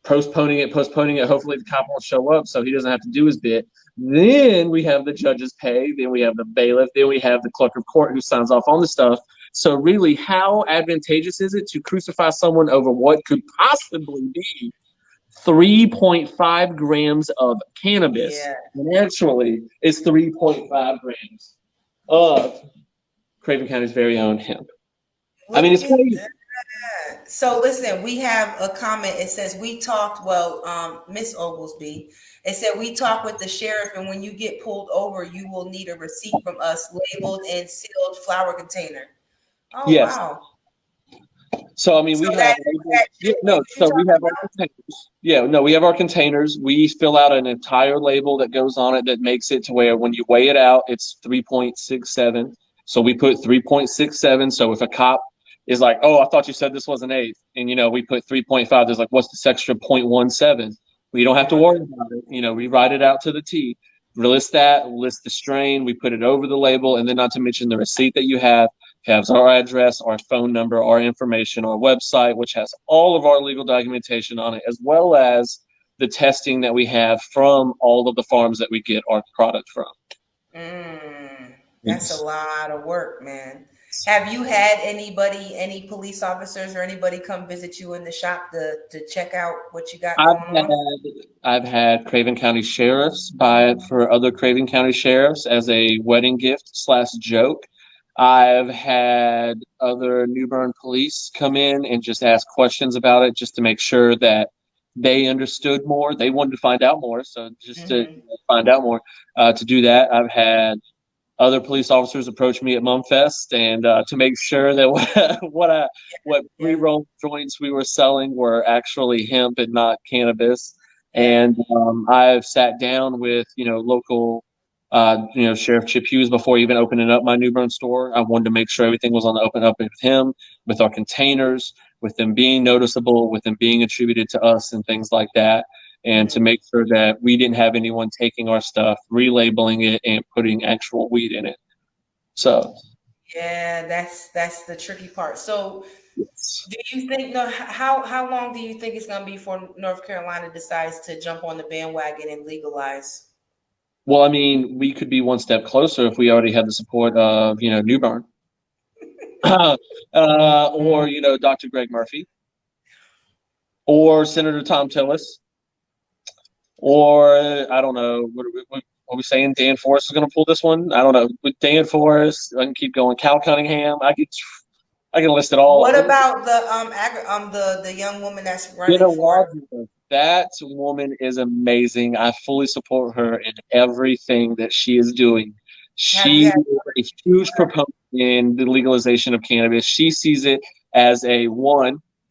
postponing it. Hopefully the cop won't show up so he doesn't have to do his bit. Then we have the judge's pay. Then we have the bailiff. Then we have the clerk of court who signs off on the stuff. So really, how advantageous is it to crucify someone over what could possibly be 3.5 grams of cannabis? Yeah. And actually, it's 3.5 grams of Craven County's very own hemp. I mean, it's Look at crazy. that. So listen, we have a comment. It says we talked. Well, Miss Oglesby. It said we talked with the sheriff, and when you get pulled over, you will need a receipt from us, labeled and sealed flower container. Oh Yes. wow. So I mean, we have we have our containers. Yeah, no, we have our containers. We fill out an entire label that goes on it that makes it to where when you weigh it out, it's 3.67. So we put 3.67. So if a cop is like, "Oh, I thought you said this was an eighth," and we put 3.5, there's like, "What's this extra 0.17?" We don't have to worry about it. We write it out to the T. List the strain. We put it over the label, and then not to mention the receipt that you have has our address, our phone number, our information, our website, which has all of our legal documentation on it, as well as the testing that we have from all of the farms that we get our product from. That's a lot of work, man. Have you had any police officers or anybody come visit you in the shop to check out what you got going on? I've had Craven County sheriffs buy it for other Craven County sheriffs as a wedding gift / joke. I've had other New Bern police come in and just ask questions about it just to make sure that they understood more. They wanted to find out more, so just to find out more, to do that. I've had other police officers approach me at Mumfest and to make sure that what pre-roll joints we were selling were actually hemp and not cannabis. And I've sat down with local Sheriff Chip Hughes before even opening up my New Bern store. I wanted to make sure everything was on the open up with him, with our containers, with them being noticeable, with them being attributed to us and things like that. And to make sure that we didn't have anyone taking our stuff, relabeling it, and putting actual weed in it. So, yeah, that's the tricky part. So, do you think how long do you think it's going to be before North Carolina decides to jump on the bandwagon and legalize? Well, I mean, we could be one step closer if we already had the support of New Bern, or Dr. Greg Murphy, or Senator Tom Tillis. Or I don't know. What are we saying? Dan Forrest is going to pull this one. I don't know. With Dan Forrest, I can keep going. Cal Cunningham. I can list it all. What about the young woman that's running for? That woman is amazing. I fully support her in everything that she is doing. She is a huge proponent in the legalization of cannabis. She sees it as a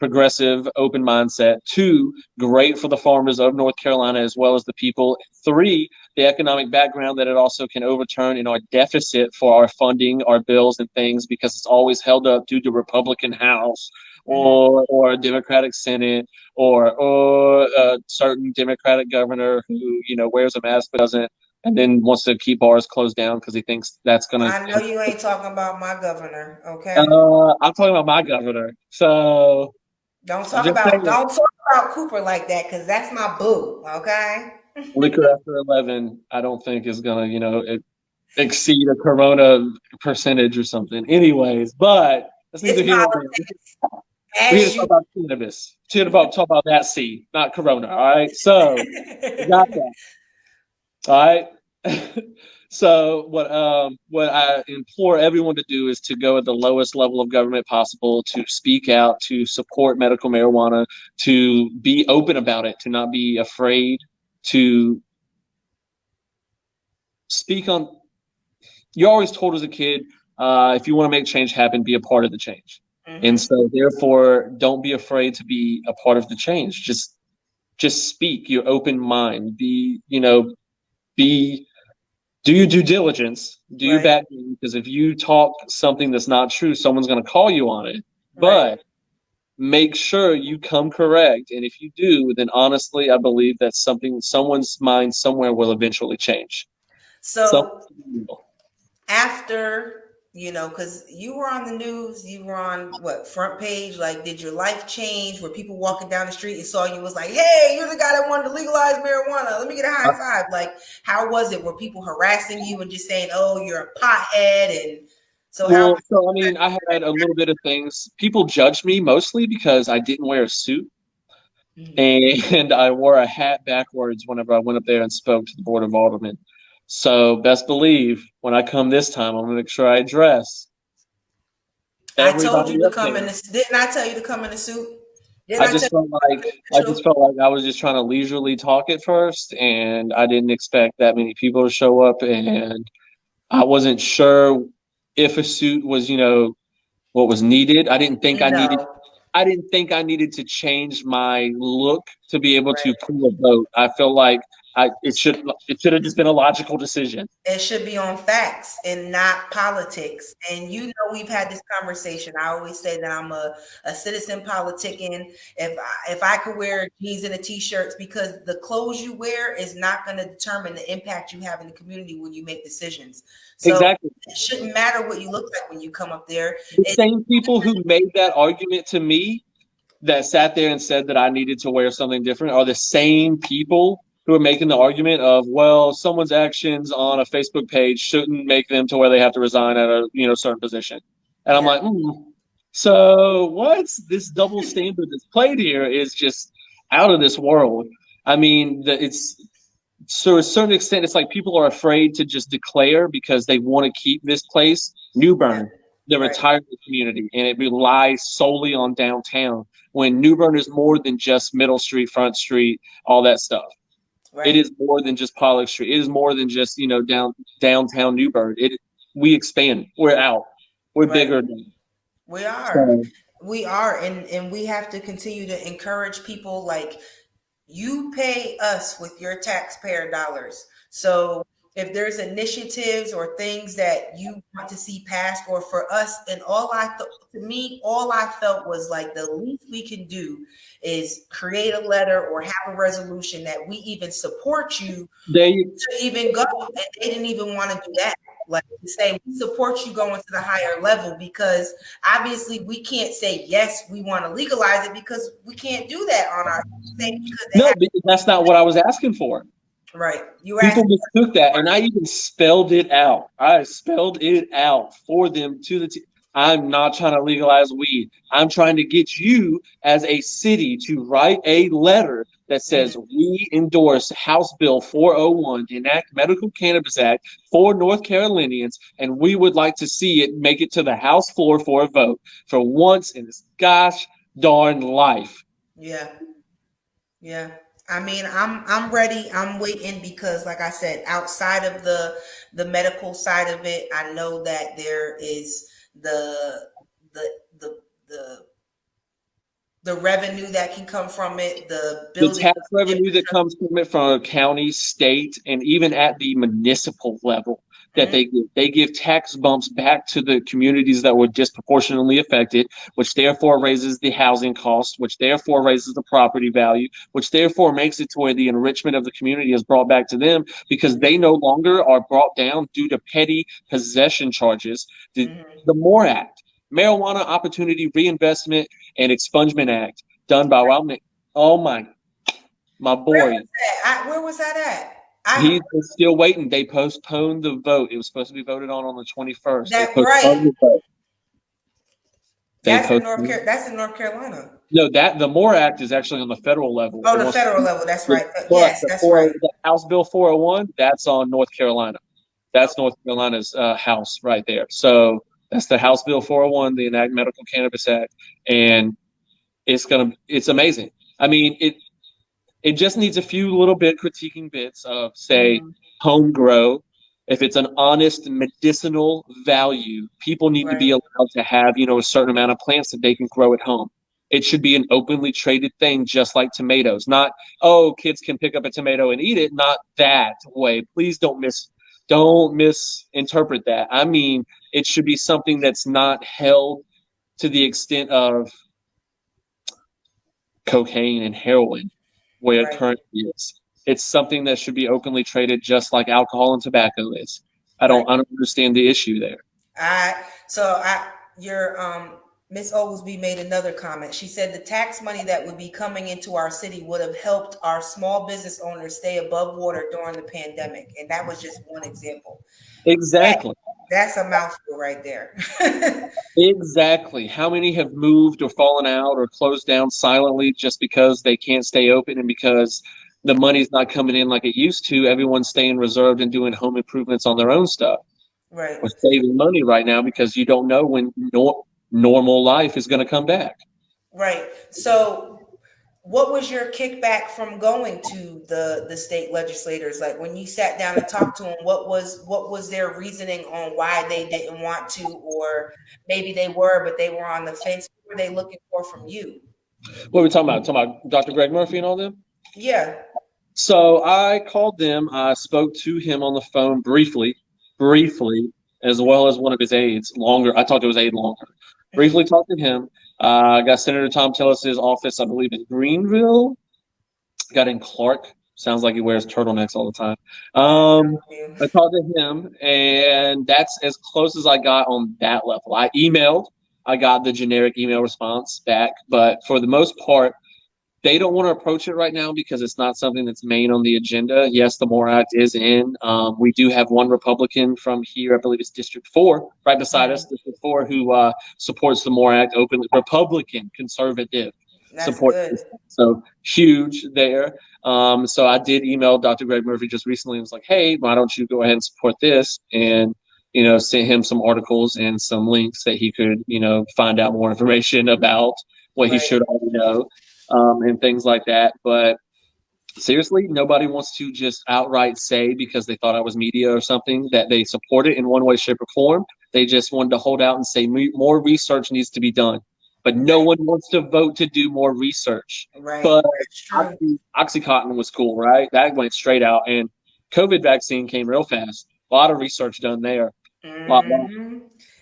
progressive, open mindset. 2, great for the farmers of North Carolina as well as the people. 3, the economic background that it also can overturn in our deficit for our funding, our bills and things, because it's always held up due to Republican House or a Democratic Senate or a certain Democratic governor who wears a mask but doesn't, and then wants to keep bars closed down because he thinks that's going to. I know you ain't talking about my governor, okay? I'm talking about my governor. So. Don't talk about Cooper like that, because that's my boo, okay? Liquor after 11, I don't think is gonna, exceed a Corona percentage or something. Anyways, but that's neither here nor there. We're here to talk about cannabis. Talk about that seed, not Corona. All right. So we got that. All right. So what I implore everyone to do is to go at the lowest level of government possible, to speak out, to support medical marijuana, to be open about it, to not be afraid, to speak on. You're always told as a kid, if you want to make change happen, be a part of the change. And so therefore, don't be afraid to be a part of the change. Just speak your open mind. Do your due diligence, do your background, because if you talk something that's not true, someone's going to call you on it. But make sure you come correct. And if you do, then honestly, I believe that someone's mind somewhere will eventually change. So Something will. after, because you were on the news, you were on what, front page? Like, did your life change? Were people walking down the street and saw you was like, hey, you're the guy that wanted to legalize marijuana. Let me get a high five. Like, how was it? Were people harassing you and just saying, oh, you're a pothead? And so how? Well, so I mean, I had a little bit of things. People judged me mostly because I didn't wear a suit and I wore a hat backwards whenever I went up there and spoke to the Board of Aldermen. So best believe when I come this time, I'm gonna make sure I address I told everybody you to up come in there. a, didn't I tell you to come in a suit? Didn't I tell I you? just felt like I was just trying to leisurely talk at first, and I didn't expect that many people to show up, and I wasn't sure if a suit was, what was needed. No, I didn't think I needed to change my look to be able to right. pull a vote. I feel like it should have just been a logical decision. It should be on facts and not politics. And we've had this conversation. I always say that I'm a citizen politicking. If I could wear jeans and a t-shirt, because the clothes you wear is not going to determine the impact you have in the community when you make decisions. So Exactly. it shouldn't matter what you look like when you come up there. The same people who made that argument to me that sat there and said that I needed to wear something different are the same people who are making the argument of, well, someone's actions on a Facebook page shouldn't make them to where they have to resign at a certain position. And I'm Yeah, like, so what's this double standard that's played here is just out of this world. I mean, it's to a certain extent, it's like people are afraid to just declare because they want to keep this place, New yeah, Bern, the right, retirement community, and it relies solely on downtown. When New Bern is more than just Middle Street, Front Street, all that stuff. It right, is more than just Pollock Street. It is more than just downtown New Bern. We expand. We're out. We're right. bigger now. We are. So We are. And we have to continue to encourage people, like, you pay us with your taxpayer dollars. So if there's initiatives or things that you want to see passed, or for us, and to me, all I felt was like the least we can do is create a letter or have a resolution that we even support you they to even go. And they didn't even want to do that. Like, to say we support you going to the higher level, because obviously we can't say yes, we want to legalize it, because we can't do that on our state, because they no, have. because that's not what I was asking for. Right. You were People asking. mistook that, and I even spelled it out. I spelled it out for them to the I'm not trying to legalize weed. I'm trying to get you as a city to write a letter that says we endorse House Bill 401, enact Medical Cannabis Act for North Carolinians, and we would like to see it make it to the House floor for a vote for once in this gosh darn life. Yeah. Yeah. I mean, I'm ready. I'm waiting, because like I said, outside of the medical side of it, I know that there is the the the the revenue that can come from it, the The building tax of revenue that comes from it from a county, state, and even at the municipal level that infrastructure. they give tax bumps back to the communities that were disproportionately affected, which therefore raises the housing cost, which therefore raises the property value, which therefore makes it to where the enrichment of the community is brought back to them because they no longer are brought down due to petty possession charges. The MORE Act, Marijuana Opportunity Reinvestment and Expungement Act, done by Romney. Oh my Where boy, was that? Where was that at? I he's still waiting. They postponed the vote. It was supposed to be voted on the 21st. They that right. postponed the vote. They That's in North postponed. Carolina. That's in North Carolina. No, that the MORE Act is actually on the federal level. Oh, It the wants federal level. That's the, right. but Yes, that's right. the House Bill 401, that's on North Carolina. That's North Carolina's House right there. So that's the House Bill 401, the Enact Medical Cannabis Act, and it's amazing. I mean, it just needs a few little bit critiquing bits of, say, Mhm. home grow. If it's an honest medicinal value, people need to be Right. allowed to have, a certain amount of plants that they can grow at home. It should be an openly traded thing, just like tomatoes. Not, oh, kids can pick up a tomato and eat it. Not that way. Please don't misinterpret that. I mean, it should be something that's not held to the extent of cocaine and heroin where it Right. currently is. It's something that should be openly traded just like alcohol and tobacco is. I Right. don't understand the issue there. Your Miss Oglesby made another comment. She said the tax money that would be coming into our city would have helped our small business owners stay above water during the pandemic, and that was just one example. Exactly. That's a mouthful right there. Exactly. How many have moved or fallen out or closed down silently just because they can't stay open and because the money's not coming in like it used to? Everyone's staying reserved and doing home improvements on their own stuff. Right. We're saving money right now because you don't know when normal life is going to come back. Right. So what was your kickback from going to the state legislators? Like when you sat down and talked to them, what was their reasoning on why they didn't want to, or maybe they were, but they were on the fence? What were they looking for from you? What are we talking about? Talking about Dr. Greg Murphy and all them? Yeah. So I called them. I spoke to him on the phone briefly, as well as one of his aides. Longer. I talked to his aide longer. Mhm. Briefly talked to him. I got Senator Tom Tillis's office, I believe, in Greenville. Got in Clark. Sounds like he wears turtlenecks all the time. I talked to him, and that's as close as I got on that level. I emailed. I got the generic email response back, but for the most part, they don't want to approach it right now because it's not something that's main on the agenda. Yes, the MORE Act is in. We do have one Republican from here, I believe it's District 4, right beside us, District 4, who supports the MORE Act openly. Republican, conservative That's support. good. So huge there. So I did email Dr. Greg Murphy just recently and was like, hey, why don't you go ahead and support this? And sent him some articles and some links that he could, find out more information about what he Right. should already know, and things like that. But seriously, nobody wants to just outright say because they thought I was media or something that they support it in one way, shape, or form. They just wanted to hold out and say more research needs to be done. But no one wants to vote to do more research. Right. But That's true. Oxycontin was cool, right? That went straight out. And COVID vaccine came real fast. A lot of research done there. Hmm.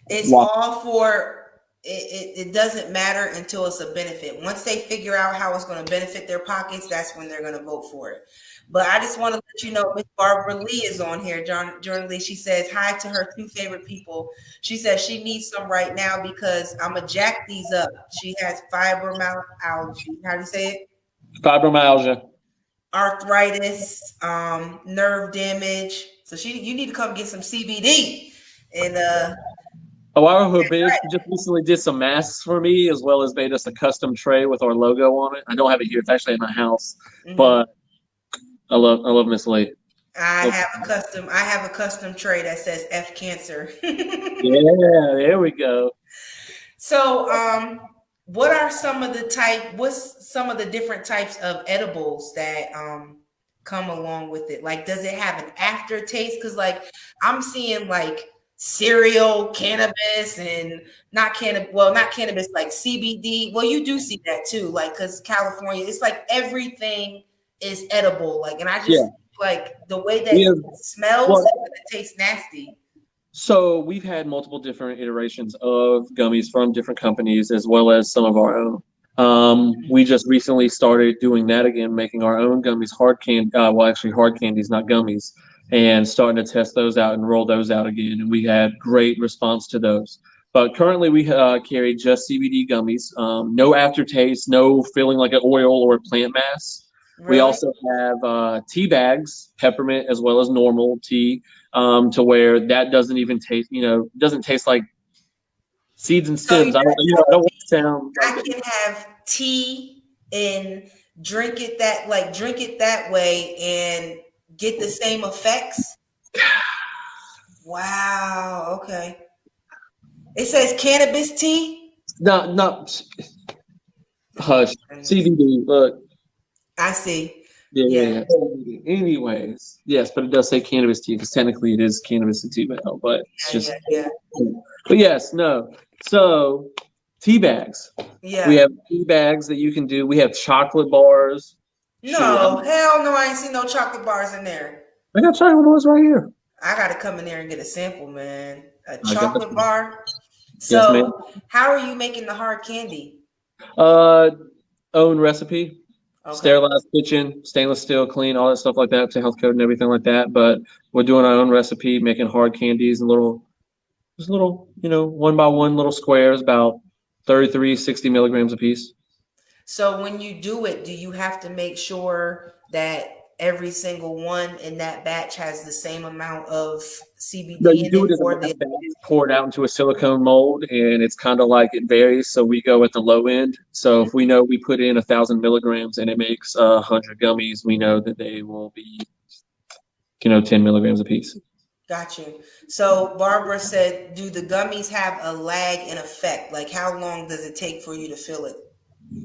It's Lot. all for it doesn't matter until it's a benefit. Once they figure out how it's going to benefit their pockets, that's when they're going to vote for it. But I just want to let you know, Miss Barbara Lee is on here. John Lee. She says hi to her two favorite people. She says she needs some right now because I'm gonna jack these up. She has fibromyalgia. How do you say it? Fibromyalgia. Arthritis, nerve damage. So you need to come get some CBD. And Oh, our Habib just recently did some masks for me, as well as made us a custom tray with our logo on it. I don't have it here; it's actually at my house. mhm. But I love Miss Lee. I have a custom tray that says F cancer. Yeah, there we go. So, what's some of the different types of edibles that come along with it? Like, does it have an aftertaste? Because like I'm seeing like cereal cannabis and not cannabis, like CBD. Well, you do see that too, like because California, it's like everything is edible. Like, and I just Yeah, like the way that we it have. smells Well, and it tastes nasty. so we've had multiple different iterations of gummies from different companies, as well as some of our own. We just recently started doing that again, making our own gummies, actually hard candies, not gummies, and starting to test those out and roll those out again. And we had great response to those. But currently, we carry just CBD gummies, no aftertaste, no feeling like an oil or a plant mass. We Really? also have tea bags, peppermint as well as normal tea, to where that doesn't even taste, doesn't taste like seeds and So stems. I don't want to sound like I can have tea and drink it that way and get the same effects. Wow. Okay. It says cannabis tea. not Oh, hush. goodness. CBD, look, I see. yeah, Yeah. yeah, yeah. Anyways, yes, but it does say cannabis tea because technically it is cannabis and tea metal, but it's Yeah. just. Yeah. But yes, no. So tea bags. We Yeah. have tea bags that you can do. We have chocolate bars. Shoot, No, hell no, I ain't seen no chocolate bars in there. I got chocolate bars right here. I gotta come in there and get a sample, man. A I got chocolate you. bar. Yes, ma'am. So how are you making the hard candy? Uh, Own recipe, Okay. sterilized kitchen, stainless steel, clean, all that stuff like that, to health code and everything like that. But we're doing our own recipe, making hard candies and just little, one by one little squares, about 33, 60 milligrams a piece. So when you do it, do you have to make sure that every single one in that batch has the same amount of No, CBD you in do it, it as a or mass batch, pour it out into a silicone mold, and it's kind of like it varies. So we go at the low end. So if we know we put in 1,000 milligrams and it makes 100 gummies, we know that they will be, 10 milligrams a piece. got you? So Barbara said, do the gummies have a lag in effect? Like how long does it take for you to feel it?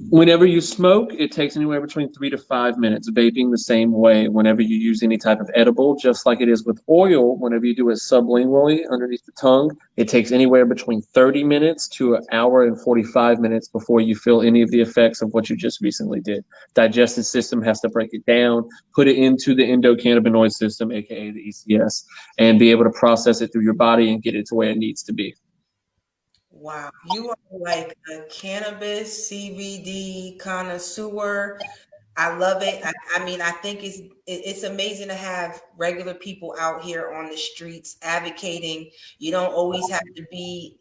Whenever you smoke, it takes anywhere between 3 to 5 minutes. Vaping the same way. Whenever you use any type of edible, just like it is with oil, whenever you do it sublingually underneath the tongue, it takes anywhere between 30 minutes to an hour and 45 minutes before you feel any of the effects of what you just recently did. Digestive system has to break it down, put it into the endocannabinoid system, aka the ECS, and be able to process it through your body and get it to where it needs to be. Wow, you are like a cannabis CBD connoisseur. I love it. I mean, I think it's amazing to have regular people out here on the streets advocating. You don't always have to be,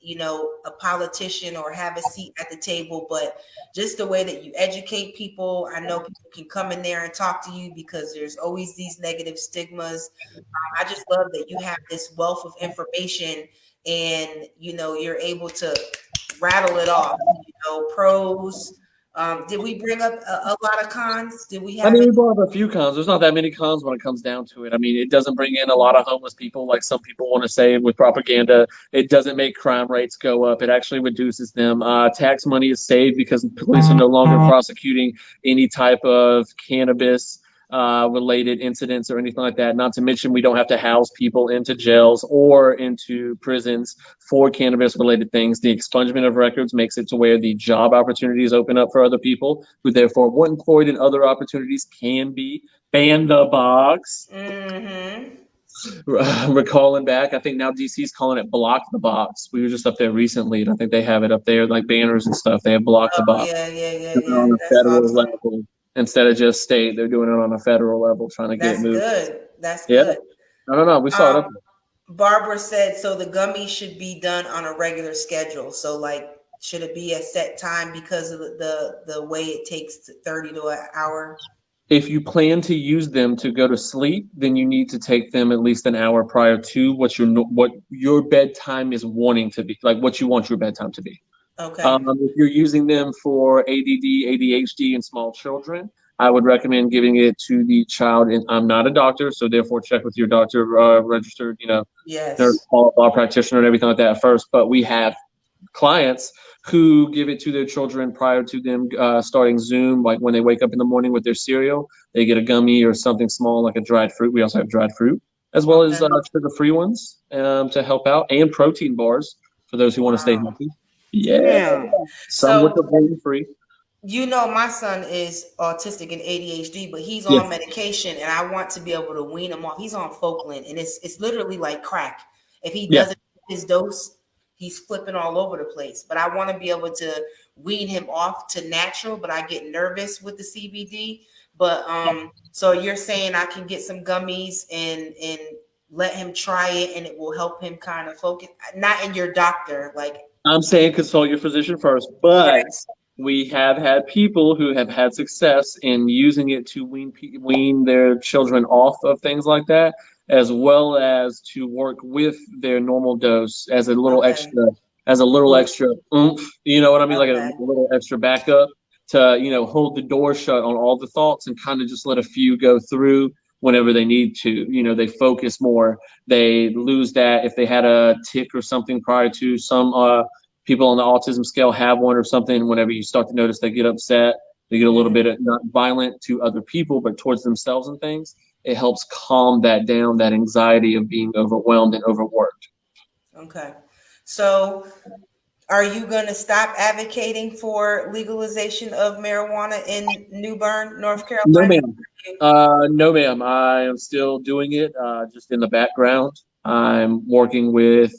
a politician or have a seat at the table, but just the way that you educate people. I know people can come in there and talk to you because there's always these negative stigmas. I just love that you have this wealth of information and you're able to rattle it off, pros. Did we bring up a lot of cons? Did we I have mean, it? we brought up a few cons. There's not that many cons when it comes down to it. I mean, it doesn't bring in a lot of homeless people like some people want to say with propaganda. It doesn't make crime rates go up. It actually reduces them. Tax money is saved because police are no longer prosecuting any type of cannabis related incidents or anything like that. Not to mention, we don't have to house people into jails or into prisons for cannabis related things. The expungement of records makes it to where the job opportunities open up for other people who therefore weren't employed in other opportunities can be. Ban the box. Mm-hmm. Recalling back, I think now DC's calling it block the box. We were just up there recently, and I think they have it up there like banners and stuff. They have block the Oh box yeah, yeah, yeah, on yeah. a That's federal awesome. level instead of just state. They're doing it on a federal level, trying to get it That's moved. good. That's Yeah, good. no. We saw it up Um, Barbara said so the gummies should be done on a regular schedule. So like should it be a set time because of the way it takes 30 to an hour? if you plan to use them to go to sleep, then you need to take them at least an hour prior to what your bedtime is wanting to be, like what you want your bedtime to be. Okay. If you're using them for ADD, ADHD, and small children, I would recommend giving it to the child. And I'm not a doctor, so therefore check with your doctor, registered, nurse, Yes. law practitioner, and everything like that first. But we have clients who give it to their children prior to them starting Zoom, like when they wake up in the morning with their cereal, they get a gummy or something small like a dried fruit. We also have dried fruit, as well as Okay. sugar-free ones to help out, and protein bars for those who want to stay Wow. healthy. Yeah, some which are So gluten-free. my son is autistic and ADHD, but he's Yeah, on medication, and I want to be able to wean him off. He's on Folkland, and it's literally like crack. If he yeah. doesn't get his dose, he's flipping all over the place. But I want to be able to wean him off to natural, but I get nervous with the CBD. But so you're saying I can get some gummies and let him try it, and it will help him kind of focus. Not in your doctor, like I'm saying consult your physician first, right. but we have had people who have had success in using it to wean their children off of things like that, as well as to work with their normal dose Okay. as a little Oof. extra oomph. You know what I mean? Like a Okay. little extra backup to hold the door shut on all the thoughts and kind of just let a few go through whenever they need to. They focus more. They lose that if they had a tick or something prior to some people on the autism scale have one or something. Whenever you start to notice they get upset, they get a little bit not violent to other people, but towards themselves and things. It helps calm that down, that anxiety of being overwhelmed and overworked. Okay. So are you going to stop advocating for legalization of marijuana in New Bern, North No, Carolina? ma'am. No, ma'am. I am still doing it, just in the background. I'm working with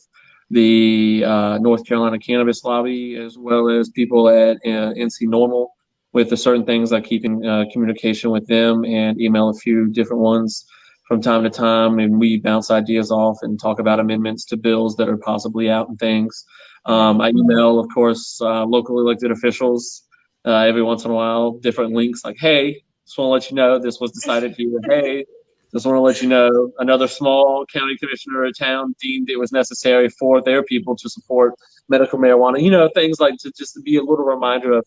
the North Carolina Cannabis Lobby as well as people at NC Normal with the certain things, like keeping communication with them and email a few different ones from time to time, and we bounce ideas off and talk about amendments to bills that are possibly out and things. I email, of course, local elected officials every once in a while, different links like, hey, just want to let you know this was decided here. Hey, just want to let you know another small county commissioner or town deemed it was necessary for their people to support medical marijuana. You know, things like to just to be a little reminder of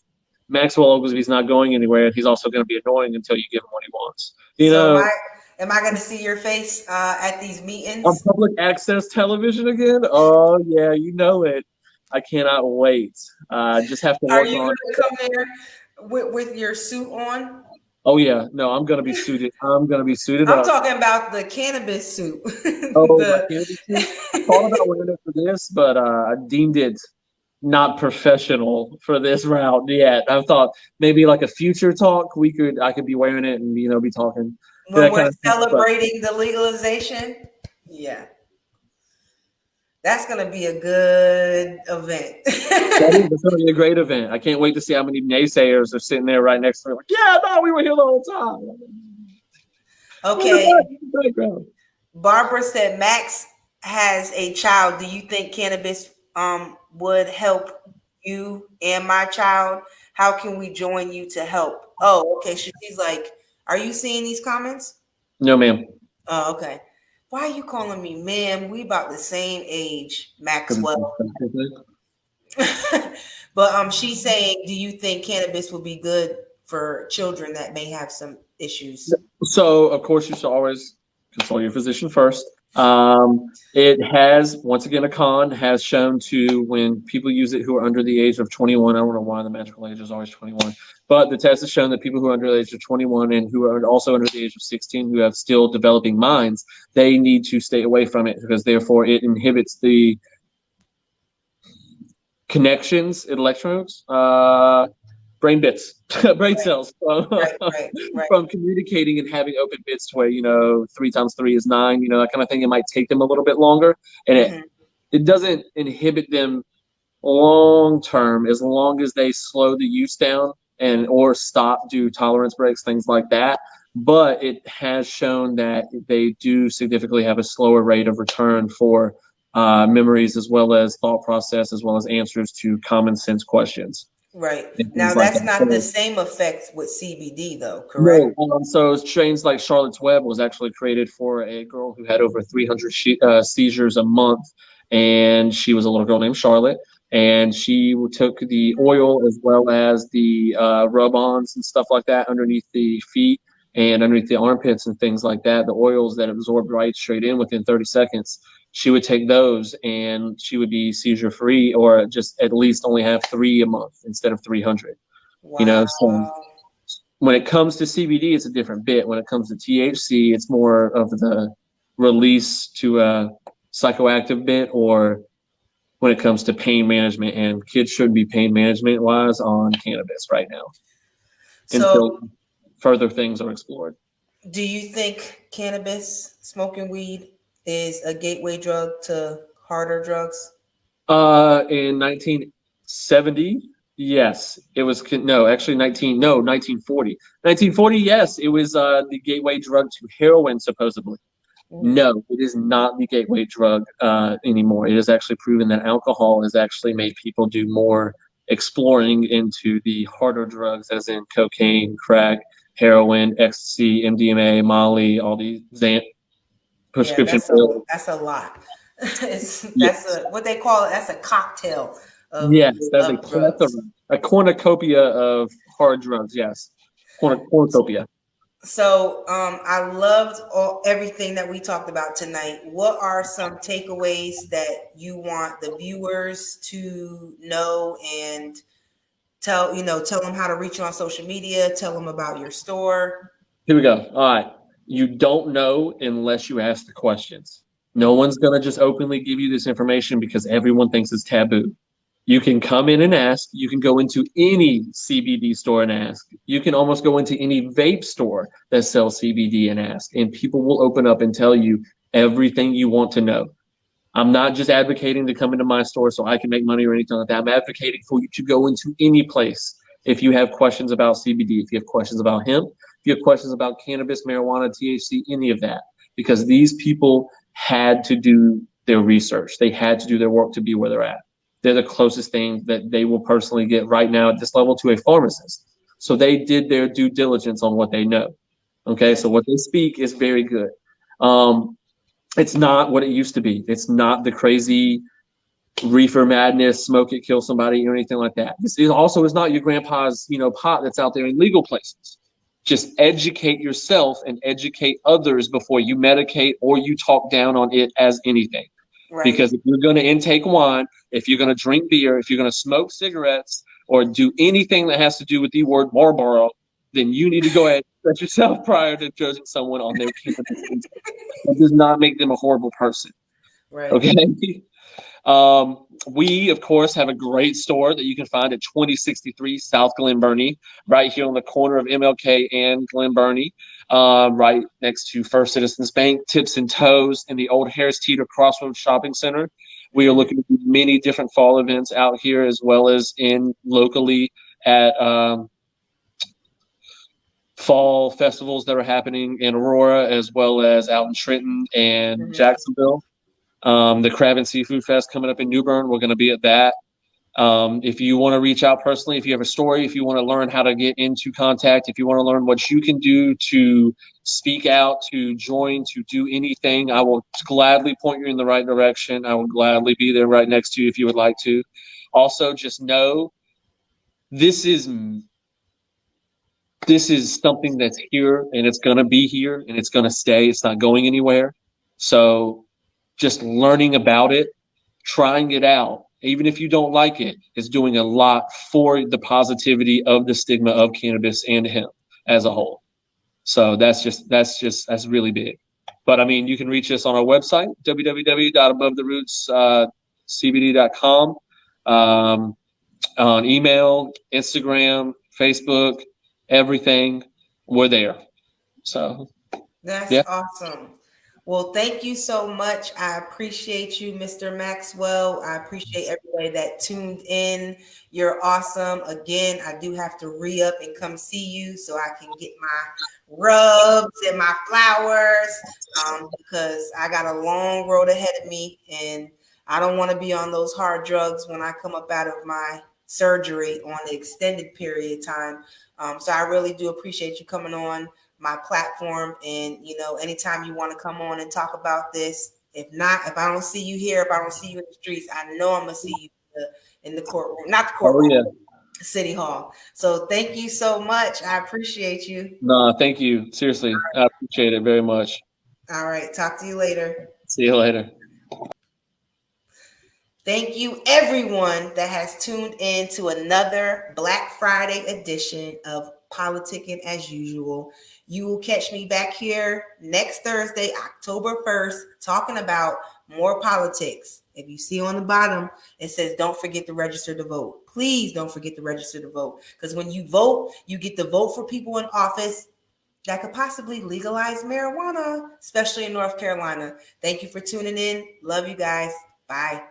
Maxwell Oglesby's not going anywhere, and he's also going to be annoying until you give him what he wants. You So know, am I going to see your face at these meetings? on public access television again? Oh yeah, you know it. I cannot wait. Just have to Are work you on. going to come there with your suit on? Oh yeah, no, I'm gonna be suited. I'm gonna be suited I'm up. talking about the cannabis suit. Oh, my cannabis suit. I thought about wearing it for this, but I deemed it not professional for this route yet. I thought maybe like a future talk, I could be wearing it and be talking When that we're kind of stuff. But celebrating the legalization, yeah, that's going to be a good event. it's going to be a great event. I can't wait to see how many naysayers are sitting there right next to me. Like, yeah, no, we were here the whole time. Okay. Background. Barbara said Max has a child. Do you think cannabis would help you and my child? How can we join you to help? Oh, okay. She's like, are you seeing these comments? No, ma'am. Oh, okay. Why are you calling me ma'am? We about the same age, Maxwell. But she's saying, do you think cannabis would be good for children that may have some issues? So, of course, you should always consult your physician first. It has, once again, a con has shown to when people use it who are under the age of 21. I don't know why the magical age is always 21, but the test has shown that people who are under the age of 21 and who are also under the age of 16 who have still developing minds, they need to stay away from it because therefore it inhibits the connections, electrodes, brain bits, brain cells from communicating and having open bits to where 3 times 3 is 9, that kind of thing. It might take them a little bit longer, and it doesn't inhibit them long term as long as they slow the use down and or stop, do tolerance breaks, things like that. But it has shown that they do significantly have a slower rate of return for memories, as well as thought process, as well as answers to common sense questions. Right. Now, that's not the same effect with CBD, though, correct? No. So strains like Charlotte's Web was actually created for a girl who had over 300 seizures a month, and she was a little girl named Charlotte, and she took the oil as well as the rub-ons and stuff like that underneath the feet and underneath the armpits and things like that, the oils that absorbed right straight in within 30 seconds. She would take those and she would be seizure free, or just at least only have 3 a month instead of 300. Wow. So when it comes to CBD, it's a different bit. When it comes to THC, it's more of the release to a psychoactive bit, or when it comes to pain management, and kids shouldn't be pain management wise on cannabis right now until further things are explored. Do you think cannabis, smoking weed, is a gateway drug to harder drugs? In 1970, yes, it was. No, actually, 1940. 1940, yes, it was the gateway drug to heroin, supposedly. No, it is not the gateway drug anymore. It is actually proven that alcohol has actually made people do more exploring into the harder drugs, as in cocaine, crack, heroin, ecstasy, MDMA, Molly, all these prescription pills. That's a lot. What they call it. That's a cocktail. Yes, that's a plethora, a cornucopia of hard drugs. Yes, cornucopia. So I loved everything that we talked about tonight. What are some takeaways that you want the viewers to know, and tell them how to reach you on social media, tell them about your store? Here we go. All right. You don't know unless you ask the questions. No one's going to just openly give you this information because everyone thinks it's taboo. You can come in and ask. You can go into any CBD store and ask. You can almost go into any vape store that sells CBD and ask, and people will open up and tell you everything you want to know. I'm not just advocating to come into my store so I can make money or anything like that. I'm advocating for you to go into any place If you have questions about CBD, if you have questions about hemp, if you have questions about cannabis, marijuana, THC, any of that, because these people had to do their research. They had to do their work to be where they're at. They're the closest thing that they will personally get right now at this level to a pharmacist. So they did their due diligence on what they know. Okay, Yes. so what they speak is very good. Um, it's not what it used to be. It's not the crazy reefer madness, smoke it, kill somebody, or anything like that. This is also is not your grandpa's, pot that's out there in legal places. Just educate yourself and educate others before you medicate or you talk down on it as anything. Right. Because if you're going to intake wine, if you're going to drink beer, if you're going to smoke cigarettes or do anything that has to do with the word Marlboro, then you need to go ahead and set yourself prior to judging someone on their cannabis intake. That does not make them a horrible person. Right. Okay. We, of course, have a great store that you can find at 2063 South Glen Burnie, right here on the corner of MLK and Glen Burnie, right next to First Citizens Bank, Tips and Toes, in the old Harris Teeter Crossroads Shopping Center. We are looking to do many different fall events out here as well as in locally at fall festivals that are happening in Aurora as well as out in Trenton and Jacksonville. The Crab and Seafood Fest coming up in New Bern, we're going to be at that. If you want to reach out personally, if you have a story, if you want to learn how to get into contact, if you want to learn what you can do to speak out, to join, to do anything, I will gladly point you in the right direction. I will gladly be there right next to you if you would like to. Also, just know this is something that's here and it's going to be here and it's going to stay. It's not going anywhere. So just learning about it, trying it out, even if you don't like it, is doing a lot for the positivity of the stigma of cannabis and hemp as a whole. So that's really big. But I mean, you can reach us on our website, www.abovetherootscbd.com, on email, Instagram, Facebook, everything. We're there. So that's yeah. awesome. Well, thank you so much. I appreciate you, Mr. Maxwell. I appreciate everybody that tuned in. You're awesome. Again, I do have to re-up and come see you so I can get my rubs and my flowers because I got a long road ahead of me and I don't want to be on those hard drugs when I come up out of my surgery on the extended period of time. So I really do appreciate you coming on my platform, and anytime you want to come on and talk about this, if I don't see you here, if I don't see you in the streets, I know I'm gonna see you in the courtroom, not the courtroom. Oh, yeah. City Hall. So thank you so much. I appreciate you. No, thank you. Seriously, I appreciate it very much. All right, talk to you later. See you later. Thank you, everyone that has tuned in to another Black Friday edition of Politicking as usual. You will catch me back here next Thursday, October 1st, talking about more politics. If you see on the bottom, it says, don't forget to register to vote. Please don't forget to register to vote. Because when you vote, you get to vote for people in office that could possibly legalize marijuana, especially in North Carolina. Thank you for tuning in. Love you guys. Bye.